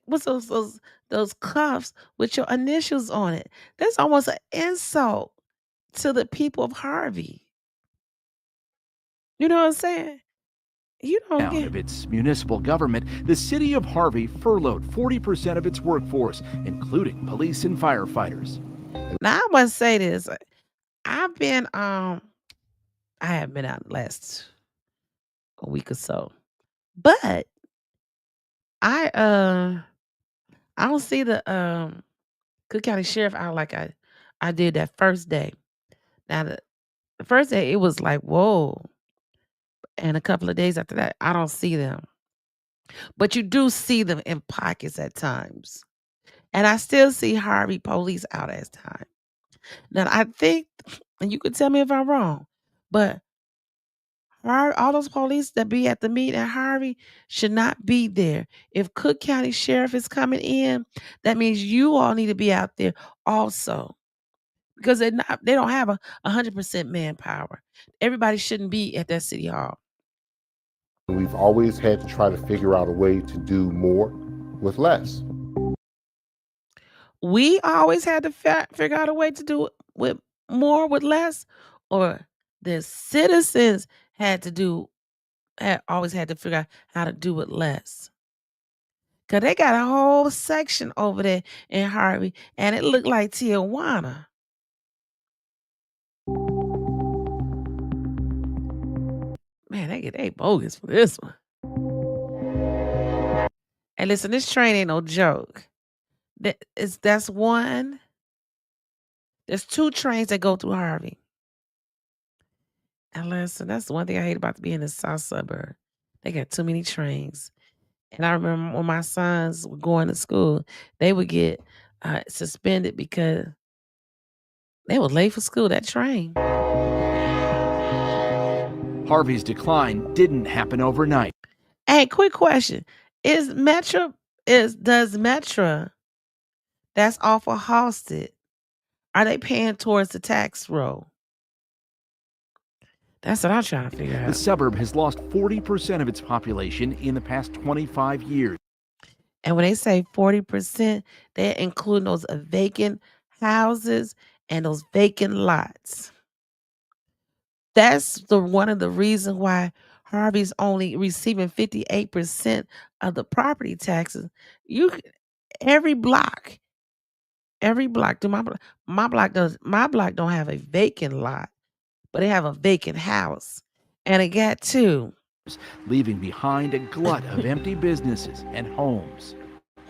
what's those cuffs with your initials on it? That's almost an insult to the people of Harvey. You know what I'm saying? You don't get of its municipal government, the city of Harvey furloughed 40% of its workforce, including police and firefighters. now. I must say this. I've been I haven't been out the last a week or so, but I don't see the Cook County Sheriff out like I did that first day. Now the first day it was like whoa, and a couple of days after that I don't see them, but you do see them in pockets at times, and I still see Harvey police out at times. Now I think, and you could tell me if I'm wrong, but all those police that be at the meet at Harvey should not be there. If Cook County Sheriff is coming in, that means you all need to be out there also. Because they don't have 100% manpower. Everybody shouldn't be at that city hall. We've always had to try to figure out a way to do more with less. We always had to figure out a way to do it with more with less, or the citizens always had to figure out how to do it less. Cause they got a whole section over there in Harvey, and it looked like Tijuana. Man, they bogus for this one. And listen, this train ain't no joke. That's one. There's 2 trains that go through Harvey. And listen, that's the one thing I hate about being in the south suburb. They got too many trains. And I remember when my sons were going to school, they would get suspended because they were late for school. That train. Harvey's decline didn't happen overnight. Hey, quick question: does Metro that's off of Halsted, are they paying towards the tax roll? That's what I'm trying to figure The out. suburb has lost 40% of its population in the past 25 years. And when they say 40%, they're including those vacant houses and those vacant lots. That's one of the reasons why Harvey's only receiving 58% of the property taxes. Every block. Do my block don't have a vacant lot, but they have a vacant house. And it got 2. Leaving behind a glut of empty businesses and homes.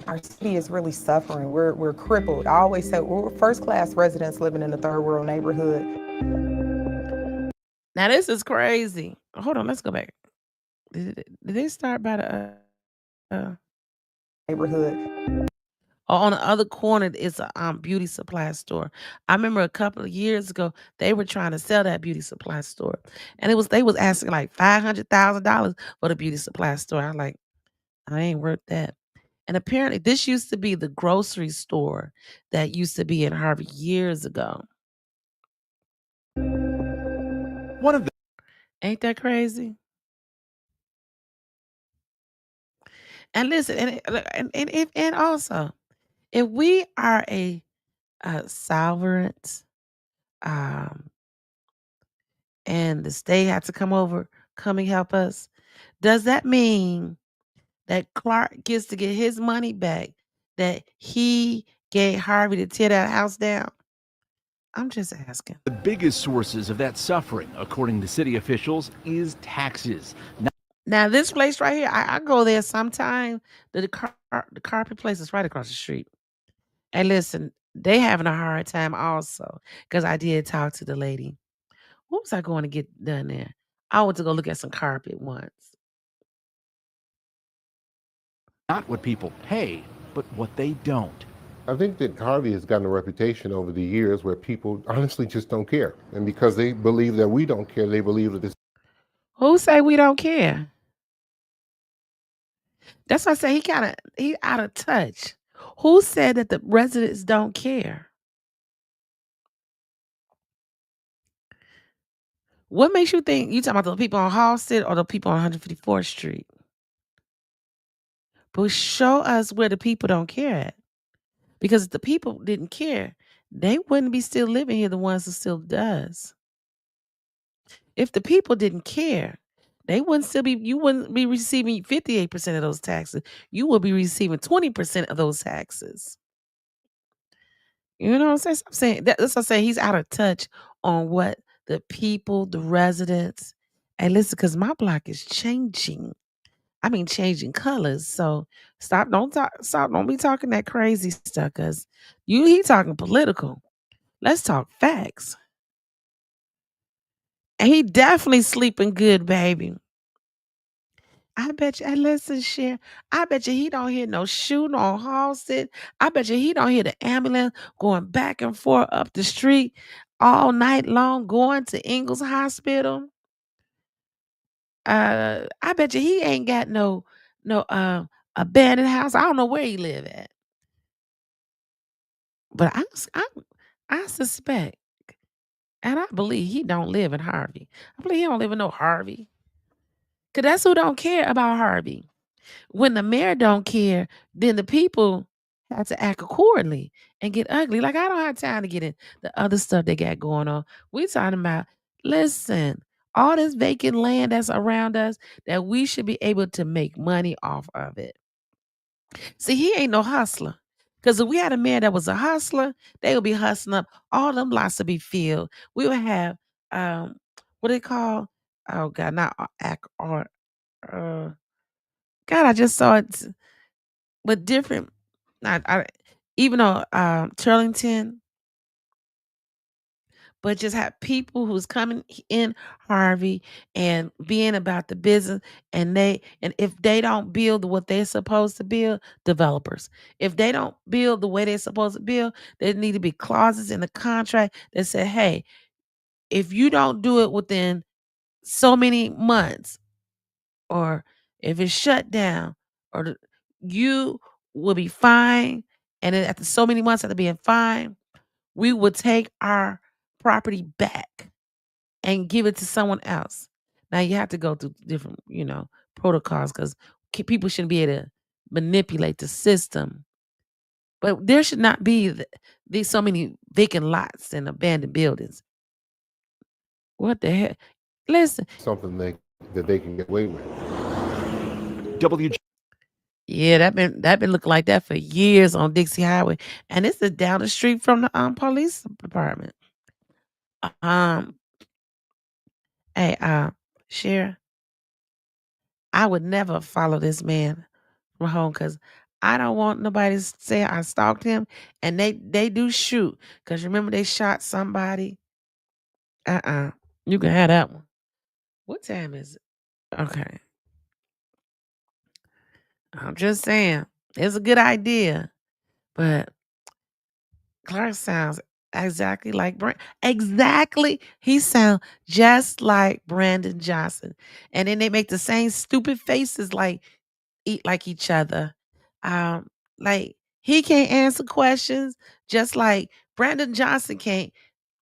Our city is really suffering. We're crippled. I always say we're first-class residents living in a third world neighborhood. Now this is crazy. Hold on, let's go back. Did they start by the Neighborhood. on the other corner is a beauty supply store. I remember a couple of years ago they were trying to sell that beauty supply store, and they was asking like $500,000 for the beauty supply store. I like, I ain't worth that. And apparently this used to be the grocery store that used to be in Harvey years ago. One of the Ain't that crazy? And listen, and also, if we are a sovereign, um, and the state had to come and help us, does that mean that Clark gets to get his money back that he gave Harvey to tear that house down? I'm just asking. The biggest sources of that suffering, according to city officials, is taxes. Now, this place right here, I go there sometime. The carpet place is right across the street. And listen, they having a hard time also because I did talk to the lady. What was I going to get done there? I went to go look at some carpet once. Not what people pay, but but what they don't. I think that Harvey has gotten a reputation over the years where people honestly just don't care. And because they believe that we don't care, they believe that it's Who say we don't care? That's why I say he out of touch. Who said that the residents don't care? What makes you think you talking about the people on Halsted or the people on 154th Street? But show us where the people don't care at. Because if the people didn't care, they wouldn't be still living here, the ones who still does. If the people didn't care, they wouldn't still be, you wouldn't be receiving 58% of those taxes. You will be receiving 20% of those taxes. You know what I'm saying? So I'm saying that's what I'm saying. He's out of touch on what the people, the residents. And listen, because my block is changing. I mean, changing colors. So don't be talking that crazy stuff. Cause he talking political. Let's talk facts. And he definitely sleeping good, baby. I bet you, and listen, Cher, I bet you he don't hear no shooting on Halsted. I bet you he don't hear the ambulance going back and forth up the street all night long, going to Ingalls Hospital. I bet you he ain't got no abandoned house. I don't know where he live at, but I suspect, and I believe he don't live in Harvey. I believe he don't live in no Harvey, cause that's who don't care about Harvey. When the mayor don't care, then the people have to act accordingly and get ugly. Like, I don't have time to get in the other stuff they got going on. We talking about, listen, all this vacant land that's around us that we should be able to make money off of it. See, he ain't no hustler. Because if we had a mayor that was a hustler, they would be hustling up. All them lots to be filled. We would have what they call, oh God, not act or God, I just saw it. But different, I even on Turlington, but just have people who's coming in Harvey and being about the business, and if they don't build what they're supposed to build, developers. If they don't build the way they're supposed to build, there need to be clauses in the contract that say, hey, if you don't do it within so many months, or if it's shut down, or you will be fined, and then after so many months after being fined, we will take our property back and give it to someone else. Now you have to go through different, protocols, because people shouldn't be able to manipulate the system. But there should not be these so many vacant lots and abandoned buildings. What the heck? Listen, something that they can get away with. yeah, that been looking like that for years on Dixie Highway, and this is down the street from the police department. Um, hey, Cher, I would never follow this man from home, because I don't want nobody to say I stalked him, and they do shoot, because remember they shot somebody. You can have that one. What time is it? Okay, I'm just saying it's a good idea, but Clark sounds exactly like exactly. He sounds just like Brandon Johnson, and then they make the same stupid faces, like eat like each other. Like he can't answer questions, just like Brandon Johnson can't.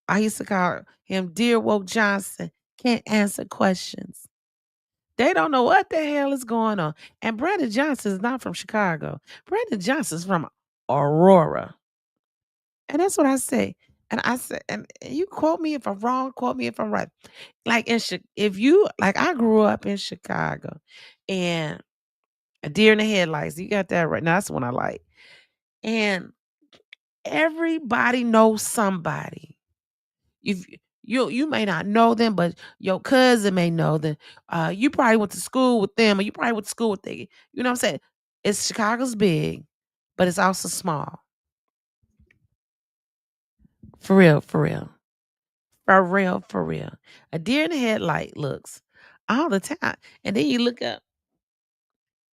I used to call him Dear Woke Johnson. Can't answer questions. They don't know what the hell is going on. And Brandon Johnson is not from Chicago. Brandon Johnson's from Aurora. And that's what I say. And I said, and you quote me if I'm wrong, quote me if I'm right. Like if you, like, I grew up in Chicago, and a deer in the headlights. You got that right. Now that's the one I like. And everybody knows somebody. If you may not know them, but your cousin may know them. You probably went to school with them, or you probably went to school with them. You know what I'm saying? Chicago's big, but it's also small. For real, for real. For real, for real. A deer in the headlight looks all the time. And then you look up,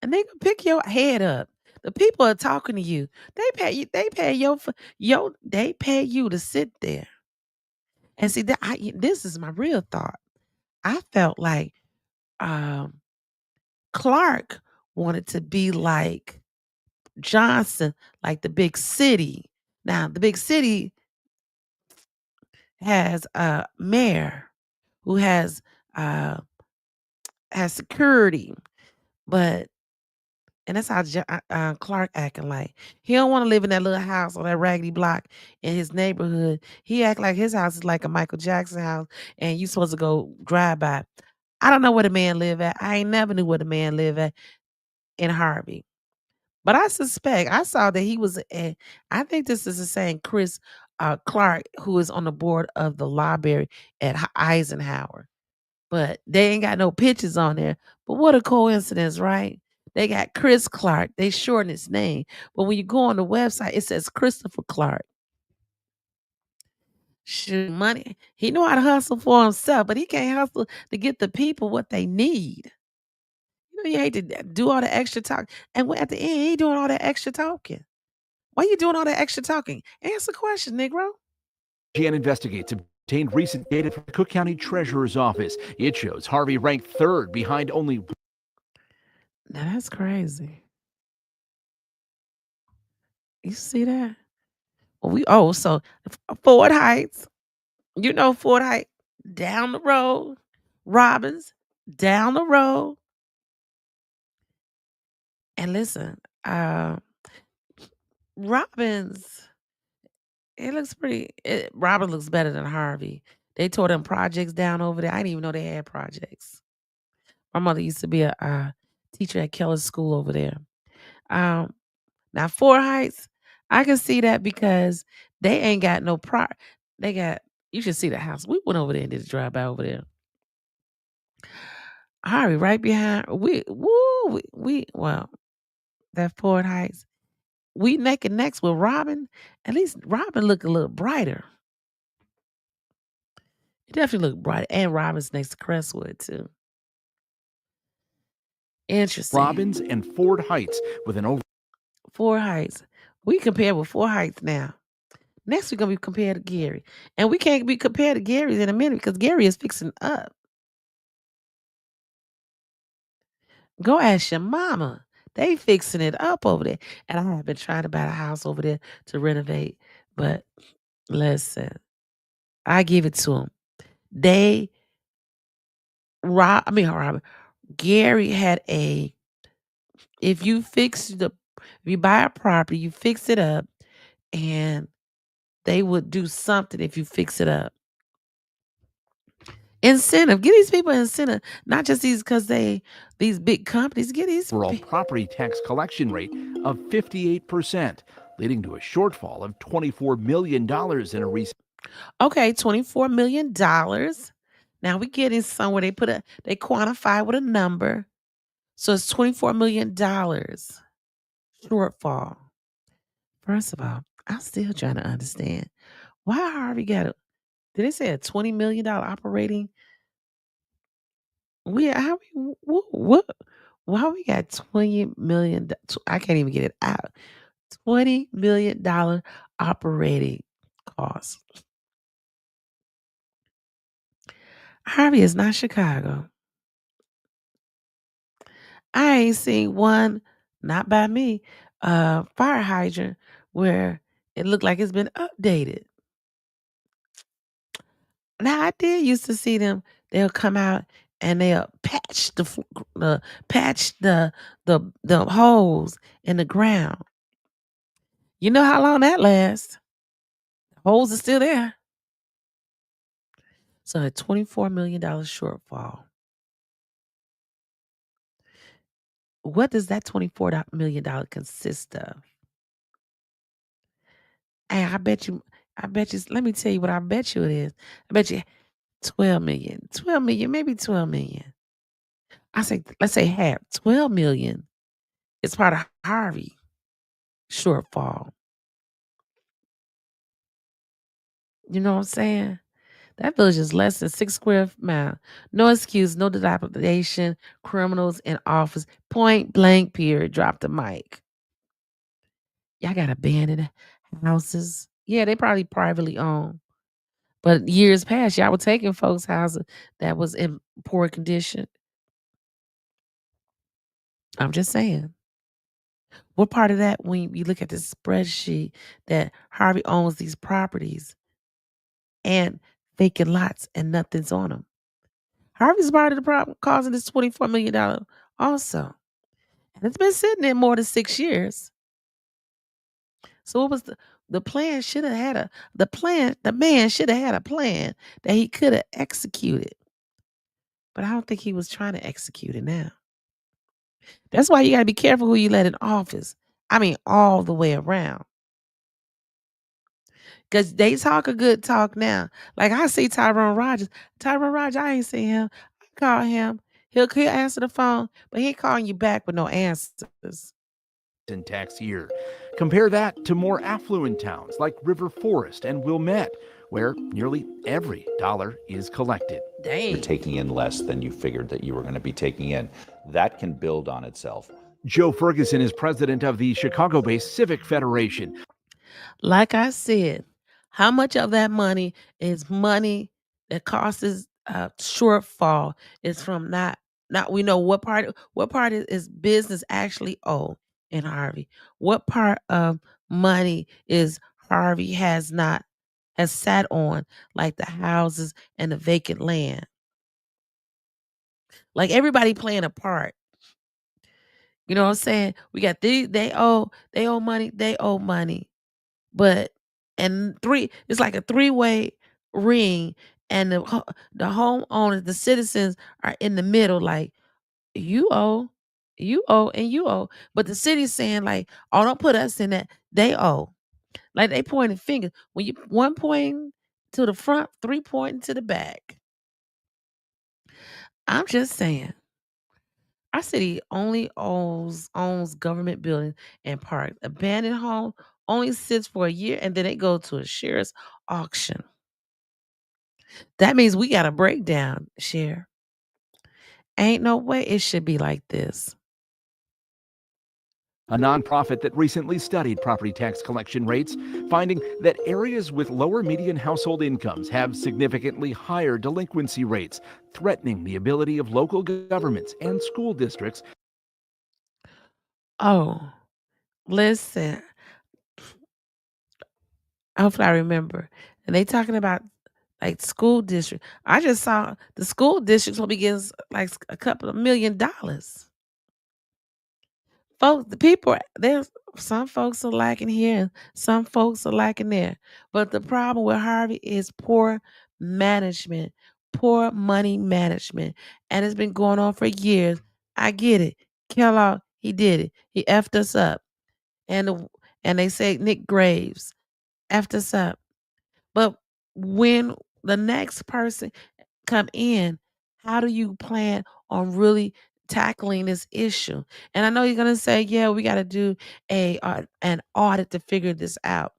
and they can pick your head up. The people are talking to you. They pay you. They pay They pay you to sit there and see that. This is my real thought. I felt like um, Clark wanted to be like Johnson, like the big city. Now, the big city has a mayor who has security, but and that's how Clark acting like. He don't want to live in that little house or that raggedy block in his neighborhood. He act like his house is like a Michael Jackson house, and you supposed to go drive by. I don't know where the man live at. I ain't never knew where the man live at in Harvey. But I suspect I saw that he was I think this is the same Chris Clark who is on the board of the library at Eisenhower. But they ain't got no pictures on there. But what a coincidence, right? They got Chris Clark. They shorten his name. But when you go on the website, it says Christopher Clark. Shoot, money. He know how to hustle for himself, but he can't hustle to get the people what they need. You know, you hate to do all the extra talk. And at the end, he ain't doing all that extra talking. Why you doing all that extra talking? Answer the question, Negro. GN Investigates obtained recent data from the Cook County Treasurer's Office. It shows Harvey ranked third behind only. Now that's crazy. You see that? So Ford Heights, you know Ford Heights, down the road, Robbins, down the road. And listen, Robbins, Robbins looks better than Harvey. They tore them projects down over there. I didn't even know they had projects. My mother used to be a teacher at Keller School over there. Now Fort Heights, I can see that because they ain't got no you should see the house. We went over there and did a drive by over there. Harvey right behind that Fort Heights. We neck and necks with Robin. At least Robin look a little brighter. It definitely look brighter. And Robin's next to Crestwood too. Interesting. Robbins and Ford Heights with an over. Fort Heights. We compare with Fort Heights now. Next, we're going to be compared to Gary. And we can't be compared to Gary's in a minute because Gary is fixing up. Go ask your mama. They fixing it up over there. And I have been trying to buy a house over there to renovate. But listen, I give it to them. Gary had if you buy a property, you fix it up, and they would do something if you fix it up. Incentive. Give these people incentive. Not just these big companies. Get these overall property tax collection rate of 58%, leading to a shortfall of $24 million in a recent. Okay, $24 million. Now we getting somewhere. They quantify with a number. So it's $24 million shortfall. First of all, I'm still trying to understand why Harvey got it. Did they say a $20 million operating? Why we got $20 million? I can't even get it out. $20 million operating costs. Harvey is not Chicago. I ain't seen one, not by me, fire hydrant where it looked like it's been updated. Now I did used to see them. They'll come out and they'll patch the holes in the ground. You know how long that lasts? The holes are still there. So a $24 million shortfall. What does that $24 million consist of? Hey, I bet you, let me tell you what I bet you it is. I bet you 12 million, maybe 12 million. Let's say half, 12 million is part of Harvey shortfall. You know what I'm saying? That village is less than 6 square miles. No excuse, no dilapidation, criminals in office, point blank period, drop the mic. Y'all got abandoned houses. Yeah, they probably privately owned. But years past, y'all were taking folks' houses that was in poor condition. I'm just saying. What part of that, when you look at this spreadsheet, that Harvey owns these properties and vacant lots and nothing's on them? Harvey's part of the problem causing this $24 million also. And it's been sitting there more than 6 years. So what was the plan should have had the man should have had a plan that he could have executed. But I don't think he was trying to execute it now. That's why you gotta be careful who you let in office. I mean, all the way around. Because they talk a good talk now. Like I see Tyrone Rogers. Tyrone Rogers, I ain't seen him. I call him. He'll answer the phone, but he ain't calling you back with no answers. In tax year. Compare that to more affluent towns like River Forest and Wilmette, where nearly every dollar is collected. Dang. You're taking in less than you figured that you were going to be taking in. That can build on itself. Joe Ferguson is president of the Chicago-based Civic Federation. Like I said, how much of that money is money that causes a shortfall is from not we know what part is business actually owe in Harvey. What part of money is Harvey has sat on, like the houses and the vacant land. Like everybody playing a part. You know what I'm saying? We got they owe money. But it's like a three-way ring, and the homeowners, the citizens are in the middle, like you owe, and you owe. But the city's saying like, oh, don't put us in that. They owe. Like they pointing fingers. When you one pointing to the front, three pointing to the back. I'm just saying. Our city only owns government buildings and parks. Abandoned home only sits for a year and then it goes to a sheriff's auction. That means we got a breakdown, Share. Ain't no way it should be like this. A nonprofit that recently studied property tax collection rates, finding that areas with lower median household incomes have significantly higher delinquency rates, threatening the ability of local governments and school districts. Oh, listen. Hopefully I remember. And they talking about like school district. I just saw the school districts will be getting like a couple of $1 million. Folks, the people, there's some folks are lacking here and some folks are lacking there. But the problem with Harvey is poor management, poor money management. And it's been going on for years. I get it. Kellogg, he did it. He effed us up. And they say Nick Graves effed us up. But when the next person come in, how do you plan on really tackling this issue? And I know you're gonna say, yeah, we got to do an audit to figure this out.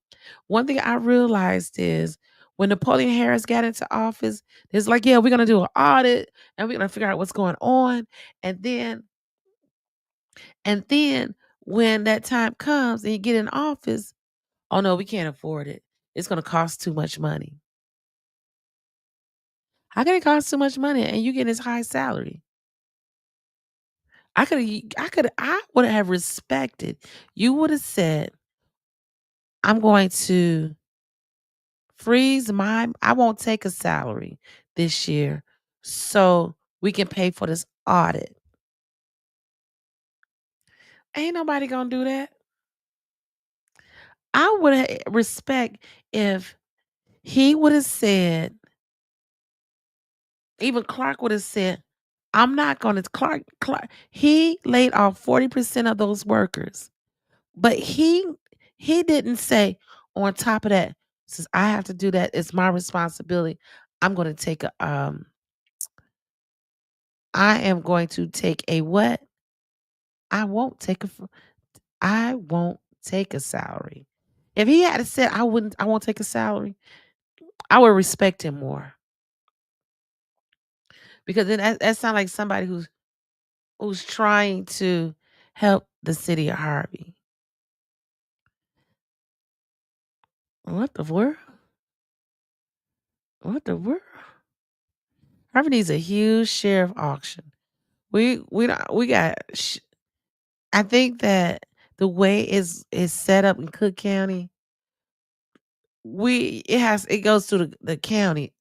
One thing I realized is when Napoleon Harris got into office, it's like, yeah, we're gonna do an audit and we're gonna figure out what's going on. And then when that time comes and you get in office, oh no, we can't afford it. It's gonna cost too much money. How can it cost too much money and you get this high salary? I would have respected. You would have said, I'm going to I won't take a salary this year so we can pay for this audit. Ain't nobody gonna do that. I would have respect if he would have said, even Clark would have said, I'm not gonna Clark, he laid off 40% of those workers. But he didn't say on top of that, since I have to do that, it's my responsibility. I'm going to take I am going to take a what? I won't take I won't take a salary. If he had said I won't take a salary, I would respect him more. Because then that sounds like somebody who's trying to help the city of Harvey. What the world? What the world? Harvey needs a huge sheriff auction. We got. I think that the way is set up in Cook County, it goes to the county,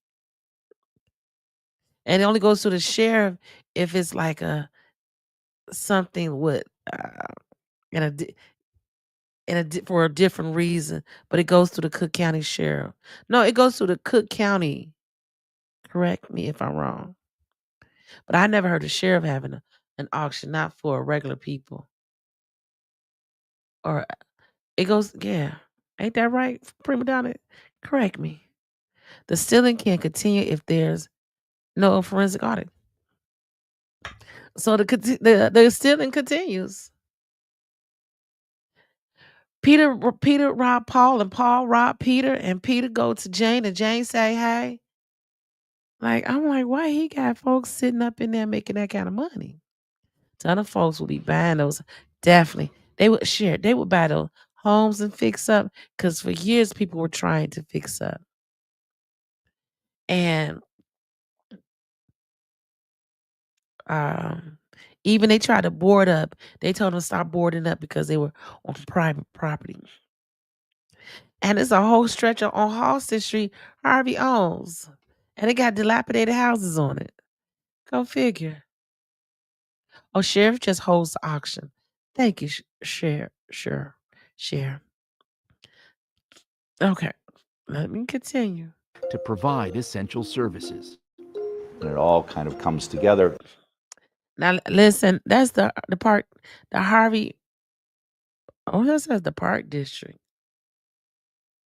and it only goes to the sheriff if it's like a something with in a di- for a different reason, but it goes to the Cook County sheriff. No, it goes to the Cook County. Correct me if I'm wrong, but I never heard the sheriff having an auction, not for regular people. Or it goes, yeah, ain't that right, prima donna? Correct me. The stealing can continue if there's no forensic audit. So the stealing continues. Peter robbed Paul, and Paul robbed Peter, and Peter go to Jane, and Jane say, "Hey." Like, I'm like, why he got folks sitting up in there making that kind of money? Ton of folks will be buying those. Definitely. They would share. They would buy those homes and fix up because for years people were trying to fix up. And um, even they tried to board up. They told them to stop boarding up because they were on private property. And it's a whole stretch on Halsted Street Harvey owns. And it got dilapidated houses on it. Go figure. Oh, sheriff just holds the auction. Thank you, Sheriff. Sure. Sheriff. Okay. Let me continue. to provide essential services. And it all kind of comes together. Now listen, that's the park, the Harvey. Oh, that says the Park District.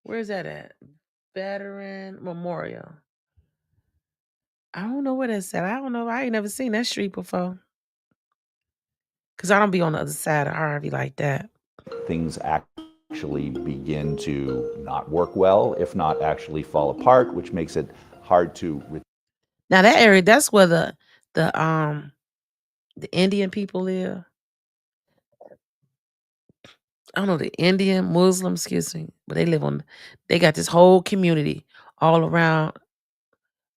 Where's that at? Veteran Memorial. I don't know where that's at. I don't know. I ain't never seen that street before. Cause I don't be on the other side of Harvey like that. Things actually begin to not work well, if not actually fall apart, which makes it hard to. Now that area, that's where the Indian people live. I don't know, the Indian, Muslim, excuse me, but they got this whole community all around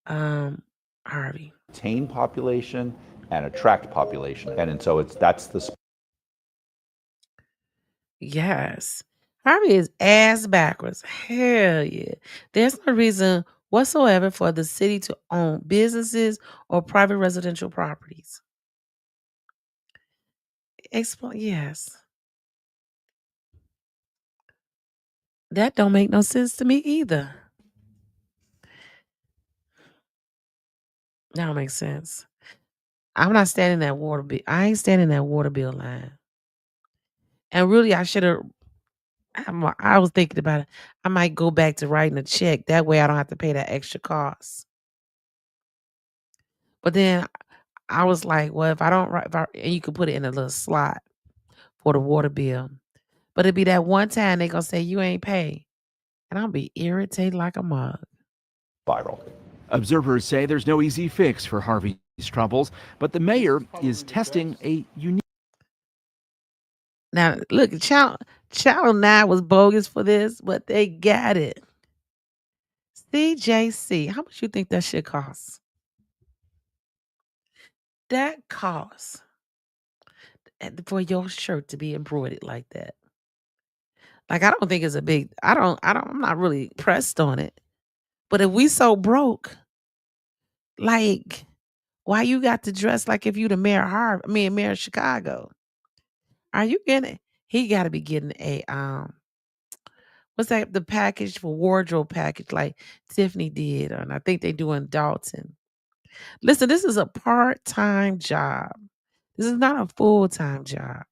Harvey. Retain population and attract population, and so that's the. Yes. Harvey is ass backwards. Hell yeah. There's no reason whatsoever for the city to own businesses or private residential properties. Explain. Yes. That don't make no sense to me either. That don't make sense. I'm not standing that water bill. I ain't standing that water bill line. And really, I should have. I was thinking about it. I might go back to writing a check. That way, I don't have to pay that extra cost. But then I was like, well, if I don't write, and you could put it in a little slot for the water bill. But it'd be that one time they gonna say you ain't paid, and I'll be irritated like a mug. Viral. Observers say there's no easy fix for Harvey's troubles, but the mayor is testing a unique. Now look, Channel 9 was bogus for this, but they got it. CJC, how much you think that shit costs? That costs for your shirt to be embroidered like that. Like, I don't think it's a big. I'm not really pressed on it. But if we so broke, like, why you got to dress like if you the mayor of Harvard? I mean, mayor of Chicago. Are you getting? He got to be getting a what's that? The package for wardrobe package like Tiffany did, and I think they do in Dalton. Listen, this is a part-time job. This is not a full-time job.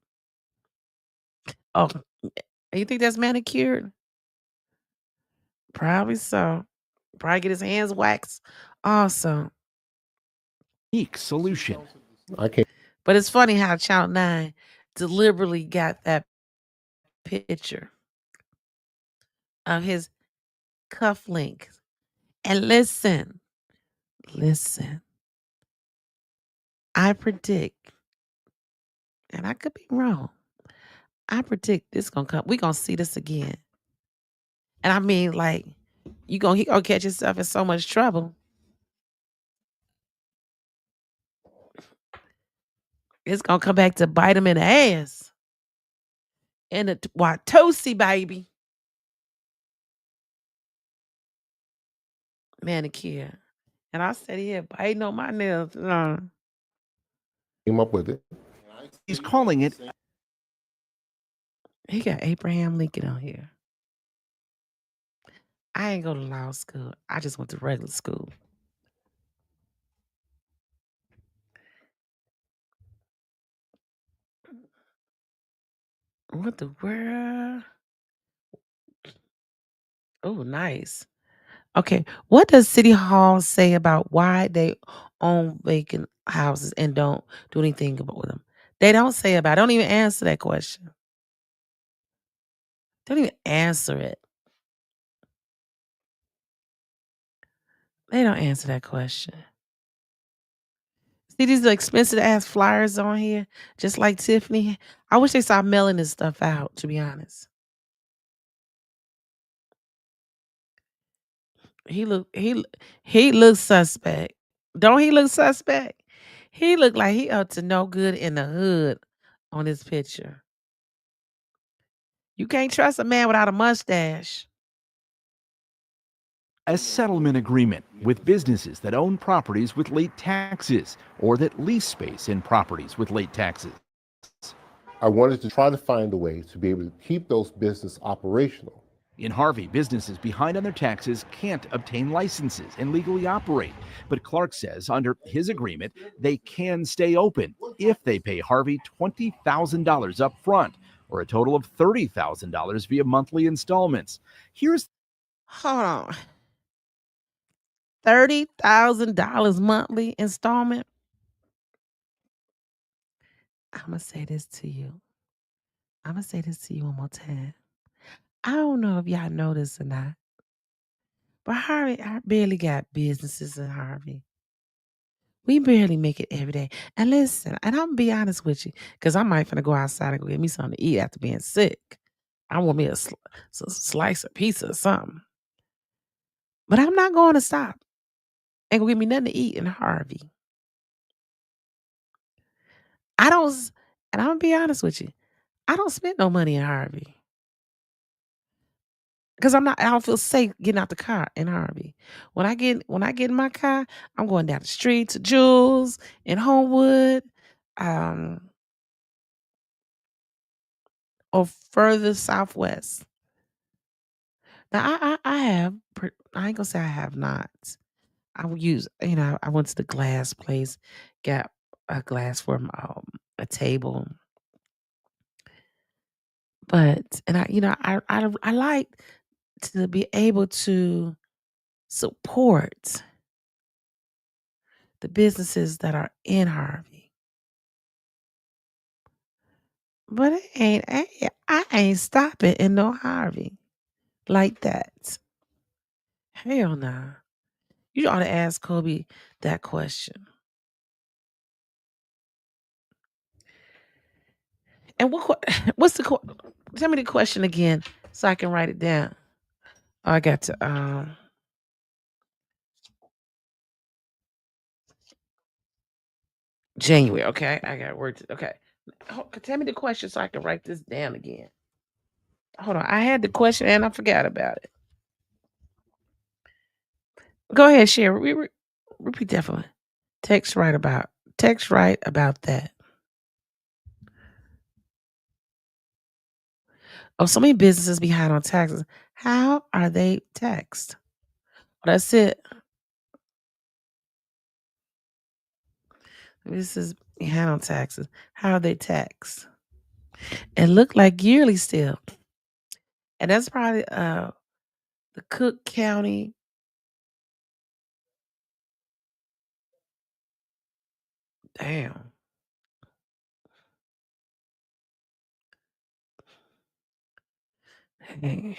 Oh, you think that's manicured? Probably so. Probably get his hands waxed. Awesome. Unique solution. I can't. But it's funny how Channel 9 deliberately got that picture of his cufflinks. And listen, I predict, and I could be wrong, I predict this gonna come. We're gonna see this again. And I mean, like, he gonna catch himself in so much trouble. It's gonna come back to bite him in the ass. And the Watosi, baby. Manicure. And I said, yeah, biting on my nails. Came up with it. He's calling it He got Abraham Lincoln on here. I ain't go to law school. I just went to regular school. What the world? Oh, nice. Okay. What does City Hall say about why they own vacant houses and don't do anything about them? They don't say about it. Don't even answer that question. Don't even answer it. They don't answer that question. See these expensive ass flyers on here, just like Tiffany. I wish they stopped mailing this stuff out, to be honest. He looks suspect. Don't he look suspect? He look like he up to no good in the hood on this picture. You can't trust a man without a mustache. a settlement agreement with businesses that own properties with late taxes or that lease space in properties with late taxes. I wanted to try to find a way to be able to keep those businesses operational. In Harvey, businesses behind on their taxes can't obtain licenses and legally operate. But Clark says under his agreement, they can stay open if they pay Harvey $20,000 up front or a total of $30,000 via monthly installments. Hold on. $30,000 monthly installment. I'm going to say this to you. I'm going to say this to you one more time. I don't know if y'all know this or not, but Harvey, I barely got businesses in Harvey. We barely make it every day. And listen, and I'm gonna be honest with you, because I might finna go outside and go get me something to eat after being sick. I want me a slice of pizza or something. But I'm not going to stop and go get me nothing to eat in Harvey. I don't, and I'm gonna be honest with you, I don't spend no money in Harvey. Because I don't feel safe getting out the car in Harvey. When I get in my car, I'm going down the street to Jules in Homewood, or further southwest. Now I ain't gonna say I have not. I would use, I went to the glass place, got a glass for a table. But and I like to be able to support the businesses that are in Harvey. But I ain't stopping in no Harvey like that. Hell no. You ought to ask Kobe that question. And what's tell me the question again so I can write it down. Oh, I got to January. Okay, I got work. Okay, tell me the question so I can write this down again. Hold on, I had the question and I forgot about it. Go ahead, share. Repeat that for me. Text right about that. Oh, so many businesses behind on taxes. How are they taxed? Well, that's it. This is behind on taxes. How are they taxed? And look like yearly still. And that's probably the Cook County. Damn. Dang.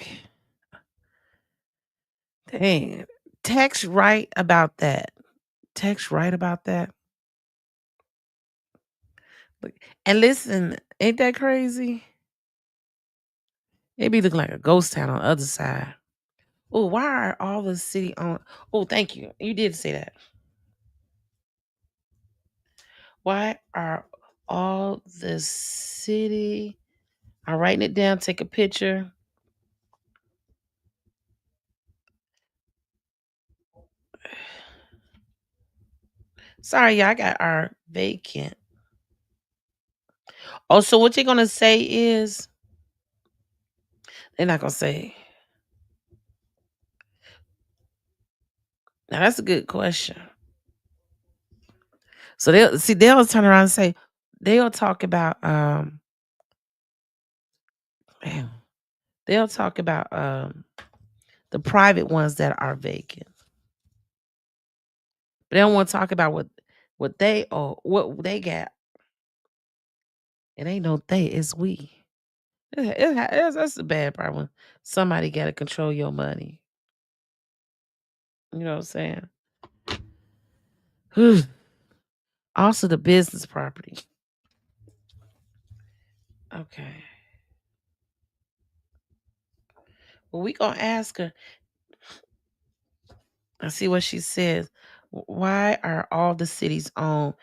Dang. Text right about that. Text right about that. And listen, ain't that crazy? It be looking like a ghost town on the other side. Oh, why are all the city on? Oh, thank you. You did say that. Why are all the city? I'm writing it down. Take a picture. Sorry, y'all. I got our vacant. Oh, so what you're gonna say is they're not gonna say. Now that's a good question. So they'll turn around and say they'll talk about damn, they'll talk about the private ones that are vacant. But they don't want to talk about what they owe, what they got. It ain't no they, it's we. That's a bad problem. Somebody got to control your money. You know what I'm saying? Also, the business property. Okay. Well, we gonna ask her and see what she says. Why are all the city's own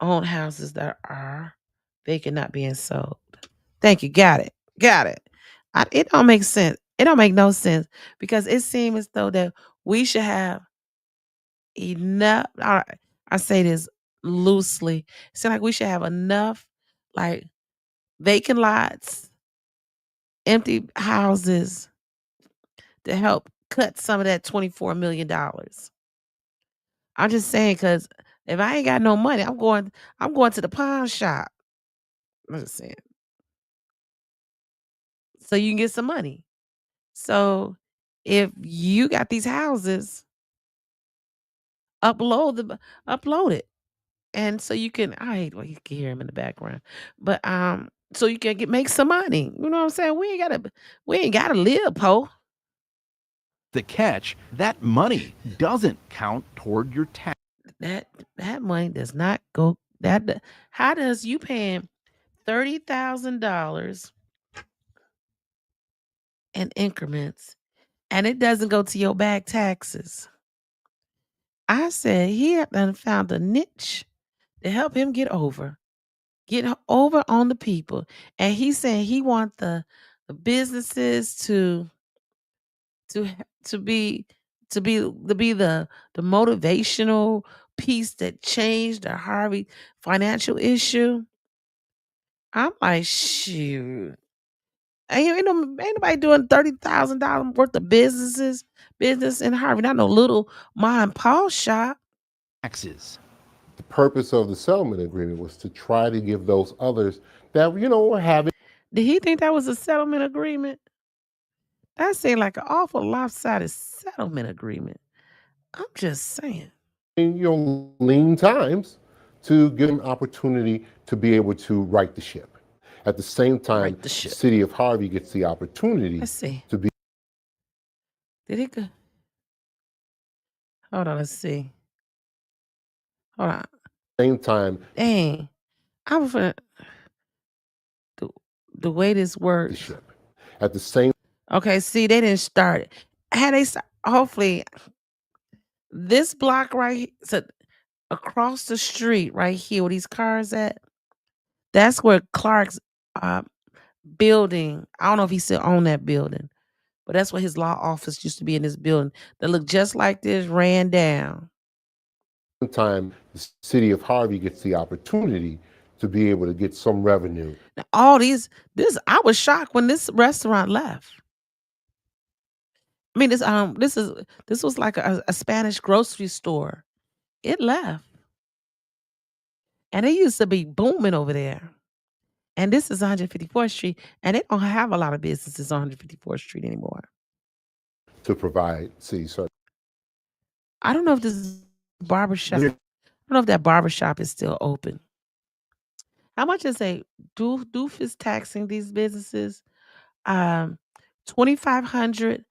houses that are vacant not being sold? Thank you. Got it. Got it. It don't make sense. It don't make no sense because it seems as though that we should have enough. I say this loosely. It seems like we should have enough, like vacant lots, empty houses to help cut some of that $24 million. I'm just saying because if I ain't got no money, I'm going to the pawn shop. I'm just saying. So you can get some money. So if you got these houses, upload it. And so you can I hate when you can hear him in the background. But so you can make some money. You know what I'm saying? We ain't gotta live, po. The catch, that money doesn't count toward your tax. That money does not go that how does you paying $30,000 in increments and it doesn't go to your back taxes? I said he had done found a niche to help him get over on the people. And he's saying he want the businesses to h- to be to be the motivational piece that changed the Harvey financial issue. I'm like, shoot. Ain't nobody doing $30,000 worth of business in Harvey. Not no little ma and pa shop. Taxes. The purpose of the settlement agreement was to try to give those others that, were having, Did he think that was a settlement agreement? That seemed like an awful lopsided settlement agreement. I'm just saying. lean times to give them opportunity to be able to right the ship. At the same time, Right the the ship. city of Harvey gets the opportunity Let's see. to be Did he go? Hold on, let's see. Hold on. same time Dang. I was finna, the, the way this the works. ship. At the same Okay, see, they didn't start it. Had they start, hopefully this block right so across the street right here where these cars at, that's where Clark's uh, building. I don't know if he still own that building, but that's where his law office used to be in this building that looked just like this, ran down. time, the city of Harvey gets the opportunity to be able to get some revenue. Now, all these, I was shocked when this restaurant left. I mean, this was like a Spanish grocery store. It left, and it used to be booming over there. And this is 154th Street, and they don't have a lot of businesses on 154th Street anymore. To provide city service. I don't know if this barbershop. I don't know if that barbershop is still open. How much is a doofus taxing these businesses? 2,500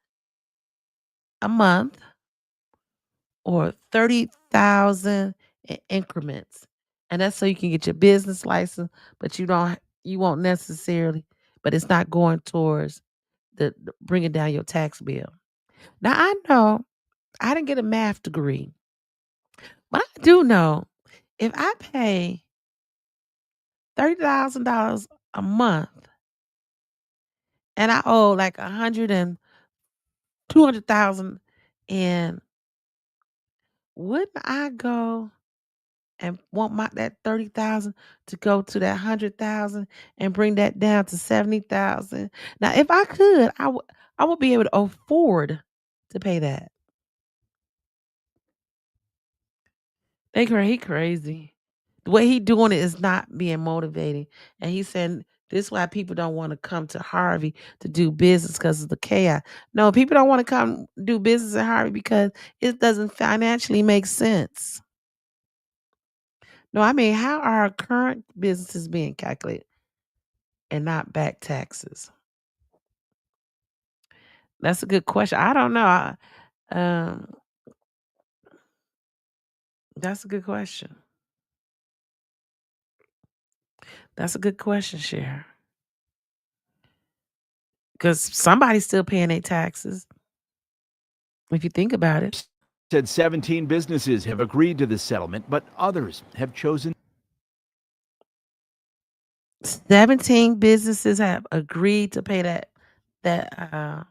a month or 30,000 in increments, and that's so you can get your business license, but you won't necessarily, but it's not going towards the bringing down your tax bill. Now I know I didn't get a math degree, but I do know if I pay $30,000 a month and I owe like 200,000, and wouldn't I go and want that 30,000 to go to that 100,000 and bring that down to 70,000? Now, if I could, I would be able to afford to pay that. He crazy. The way he doing it is not being motivating. And he said this is why people don't want to come to Harvey to do business because of the chaos. No, people don't want to come do business at Harvey because it doesn't financially make sense. No, I mean, how are our current businesses being calculated and not back taxes? That's a good question. I don't know. Um, that's a good question. That's a good question, Cher. Because somebody's still paying their taxes, if you think about it. Said 17 businesses have agreed to the settlement, but others have chosen 17 businesses have agreed to pay that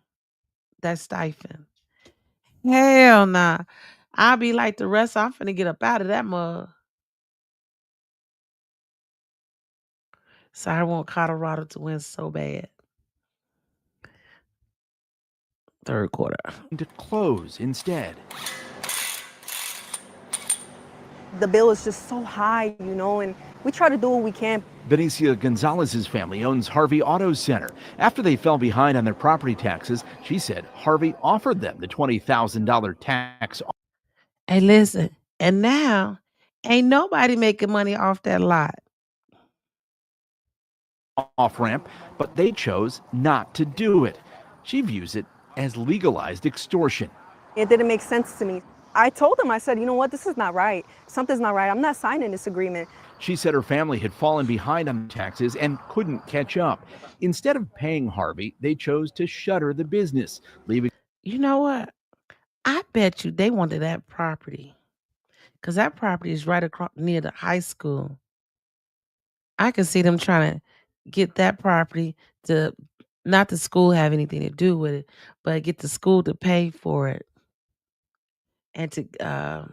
stipend. Hell nah. I'll be like the rest. I'm finna get up out of that mug. So I want Colorado to win so bad. Third quarter. to close instead. The bill is just so high, and we try to do what we can. Benicia Gonzalez's family owns Harvey Auto Center. After they fell behind on their property taxes, she said Harvey offered them the $20,000 tax Hey, listen. And now, ain't nobody making money off that lot. off ramp, but they chose not to do it. She views it as legalized extortion. It didn't make sense to me. I told him, I said, you know what, this is not right. Something's not right. I'm not signing this agreement. She said her family had fallen behind on taxes and couldn't catch up. Instead of paying Harvey, they chose to shutter the business, leaving. You know what? I bet you they wanted that property because that property is right across near the high school. I can see them trying to get that property to not the school have anything to do with it, but get the school to pay for it and to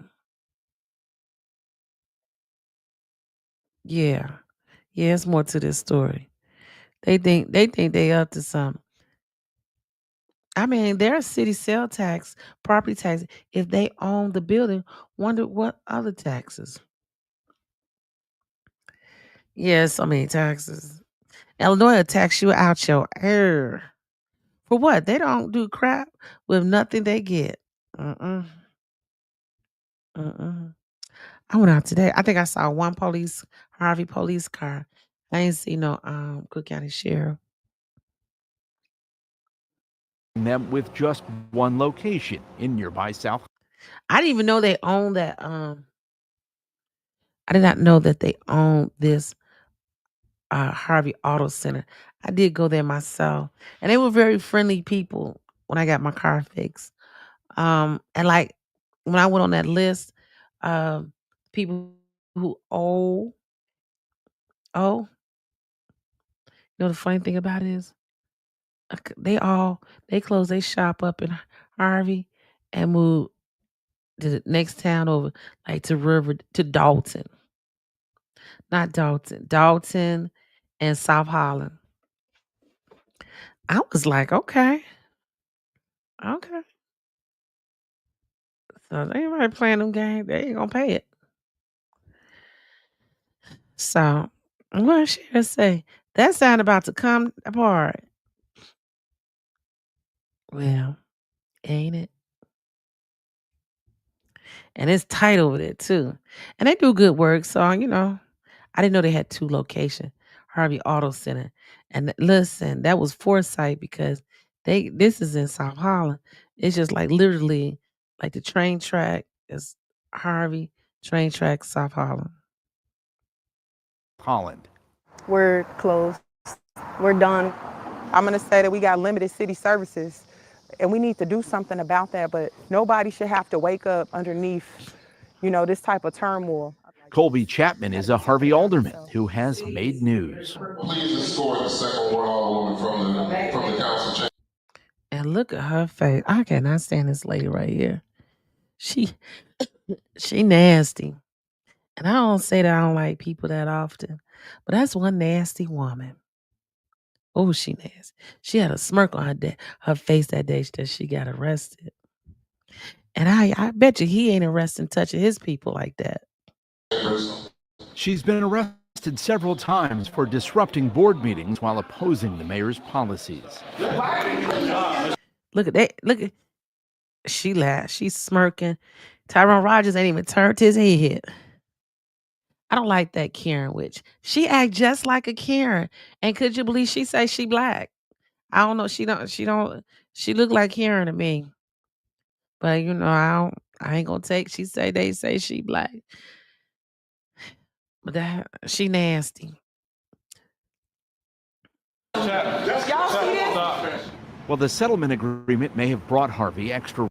yeah. Yeah, it's more to this story. They think they up to something. I mean, their city sale tax, property tax, if they own the building, wonder what other taxes. Yeah, so many taxes. Illinois will tax you out your air. For what? They don't do crap with nothing they get. Mm-mm. Mm-mm. I went out today. I think I saw one Harvey police car. I ain't see no Cook County Sheriff. Them with just one location in nearby South. I didn't even know they owned that. I did not know that they owned this Harvey Auto Center. I did go there myself, and they were very friendly people when I got my car fixed. And like when I went on that list, people who oh, the funny thing about it is, they closed their shop up in Harvey and moved to the next town over, like to Dalton, not Dalton and South Holland. I was like, okay. Okay. So they ain't right playing them games. They ain't gonna pay it. So what should I say? That sound about to come apart. Well, ain't it? And it's tight over there too. And they do good work. So, I didn't know they had two locations, Harvey Auto Center. And listen, that was foresight because this is in South Holland. It's just like literally like the train track is Harvey, train track, South Holland. Holland. We're closed. We're done. I'm going to say that we got limited city services. And we need to do something about that, but nobody should have to wake up underneath, this type of turmoil. Colby Chapman is a Harvey alderman who has made news. Please escort the second ward alderwoman from the council chamber. And look at her face. I cannot stand this lady right here. She nasty. And I don't say that I don't like people that often, but that's one nasty woman. Oh, she nasty. She had a smirk on her face that day that she got arrested. And I bet you he ain't arresting touching his people like that. She's been arrested several times for disrupting board meetings while opposing the mayor's policies. Look at that. Look at she laughed. She's smirking. Tyrone Rogers ain't even turned his head. I don't like that Karen witch. She act just like a Karen. And could you believe she say she black? I don't know. She look like Karen to me. But I ain't gonna take. They say she black. But she nasty. While the settlement agreement may have brought Harvey extra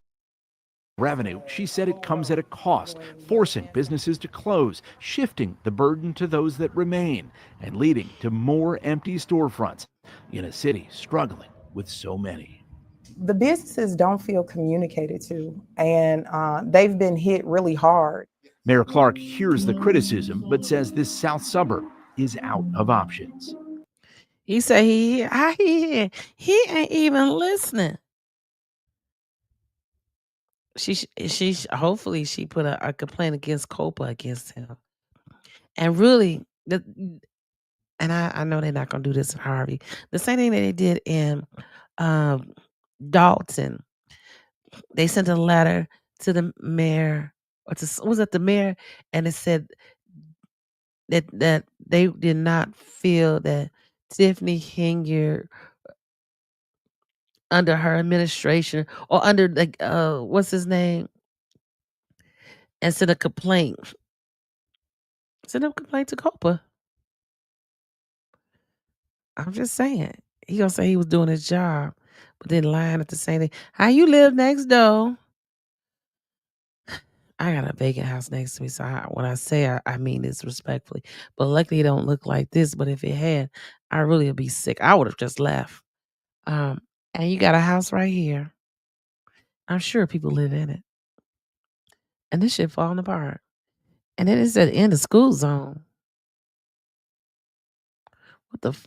revenue, she said it comes at a cost, forcing businesses to close, shifting the burden to those that remain, and leading to more empty storefronts in a city struggling with so many. The businesses don't feel communicated to, and they've been hit really hard. Mayor Clark hears the criticism, but says this south suburb is out of options. He said he ain't even listening. She hopefully she put a complaint against COPA against him. And really, I know they're not gonna do this in Harvey. The same thing that they did in Dalton. They sent a letter to the mayor, was it the mayor? And it said that they did not feel that Tiffany Hinger under her administration or under the what's his name, and sent a complaint. Sent a complaint to COPA. I'm just saying. He gonna say he was doing his job, but then lying at the same thing. How you live next door? I got a vacant house next to me, so when I say I mean this respectfully. But luckily it don't look like this. But if it had, I really would be sick. I would have just left. And you got a house right here. I'm sure people live in it. And this shit falling apart. And then it's at the end of school zone. What the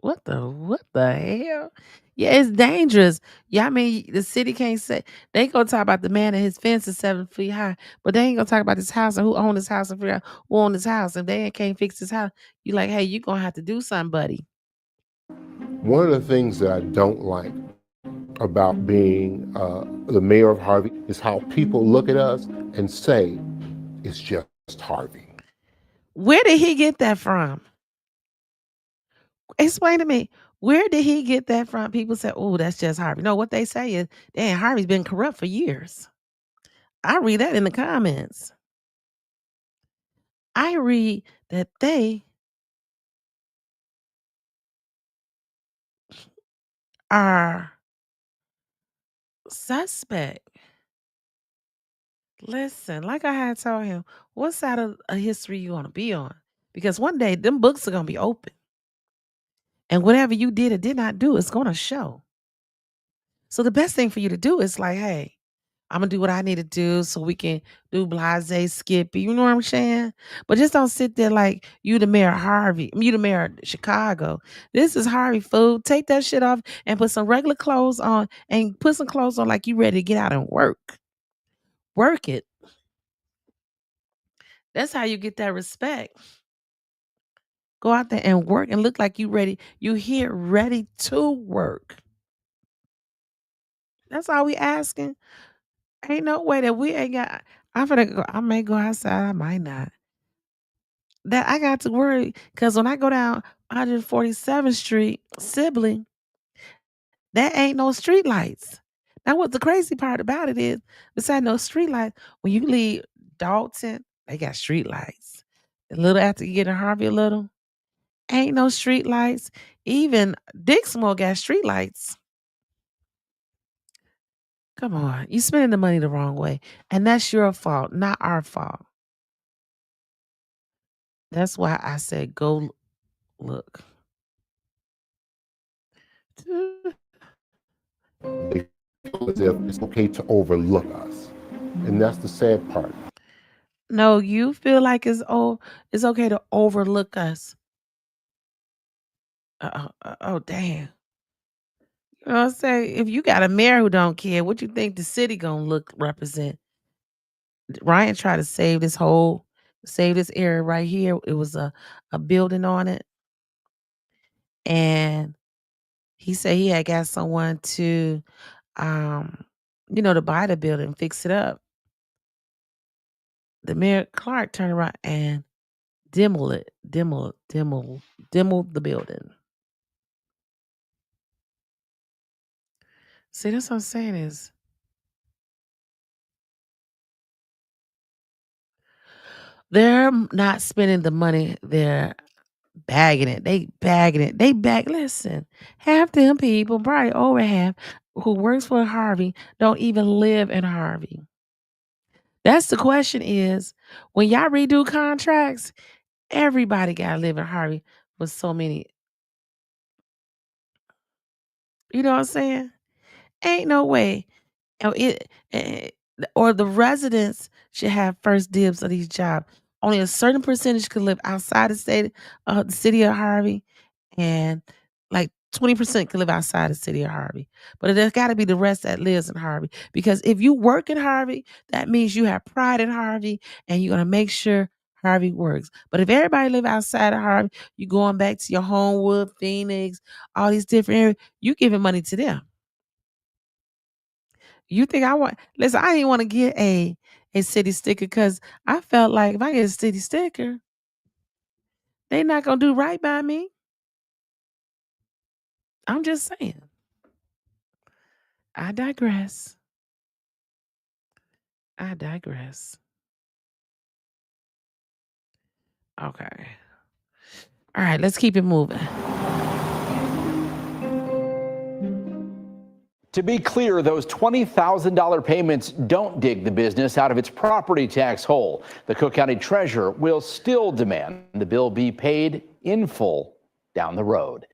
hell? Yeah, it's dangerous. Yeah, I mean, the city can't say they gonna talk about the man and his fence is 7 feet high, but they ain't gonna talk about this house and who owned this house and figure out who owned this house. If they can't fix this house, you like, hey, you gonna have to do something, buddy. One of the things that I don't like about being the mayor of Harvey is how people look at us and say, it's just Harvey. Where did he get that from? Explain to me. Where did he get that from? People say, oh, that's just Harvey. No, what they say is, damn, Harvey's been corrupt for years. I read that in the comments. I read that they are suspect. Listen, like I had told him, what side of a history you want to be on? Because one day them books are going to be open. And whatever you did or did not do, it's going to show. So the best thing for you to do is like, hey, I'm going to do what I need to do so we can do blase, Skippy. You know what I'm saying? But just don't sit there like you the mayor of Harvey. You the mayor of Chicago. This is Harvey, fool. Take that shit off and put some regular clothes on and put some clothes on like you ready to get out and work. Work it. That's how you get that respect. Go out there and work and look like you ready. You here ready to work. That's all we asking. Ain't no way that we ain't got. I'm gonna go. I may go outside. I might not. That I got to worry because when I go down 147th Street, Sibling, that ain't no street lights. Now, what the crazy part about it is, besides no street lights, when you leave Dalton, they got street lights. A little after you get in Harvey, a little, ain't no street lights. Even Dixmoor got street lights. Come on. You spending the money the wrong way. And that's your fault, not our fault. That's why I said go look. They feel as if it's okay to overlook us. And that's the sad part. No, you feel like it's okay to overlook us. Oh, damn. You know what I'm saying? If you got a mayor who don't care, what you think the city gonna represent? Ryan tried to save this area right here. It was a building on it. And he said he had got someone to to buy the building, fix it up. The mayor Clark turned around and dimmed the building. See, that's what I'm saying is they're not spending the money, they're bagging it. They bagging it. Listen, half them people, probably over half, who works for Harvey don't even live in Harvey. That's the question is, when y'all redo contracts, everybody got to live in Harvey with so many. You know what I'm saying? Ain't no way. Oh, or the residents should have first dibs of these jobs. Only a certain percentage could live outside the city of Harvey, and like 20% could live outside the city of Harvey. But there's got to be the rest that lives in Harvey, because if you work in Harvey, that means you have pride in Harvey, and you're gonna make sure Harvey works. But if everybody live outside of Harvey, you going back to your Homewood, Phoenix, all these different areas, you giving money to them. You think I want listen, I didn't want to get a city sticker because I felt like if I get a city sticker, they not gonna do right by me. I'm just saying. I digress. I digress. Okay. All right, let's keep it moving. To be clear, those $20,000 payments don't dig the business out of its property tax hole. The Cook County Treasurer will still demand the bill be paid in full down the road.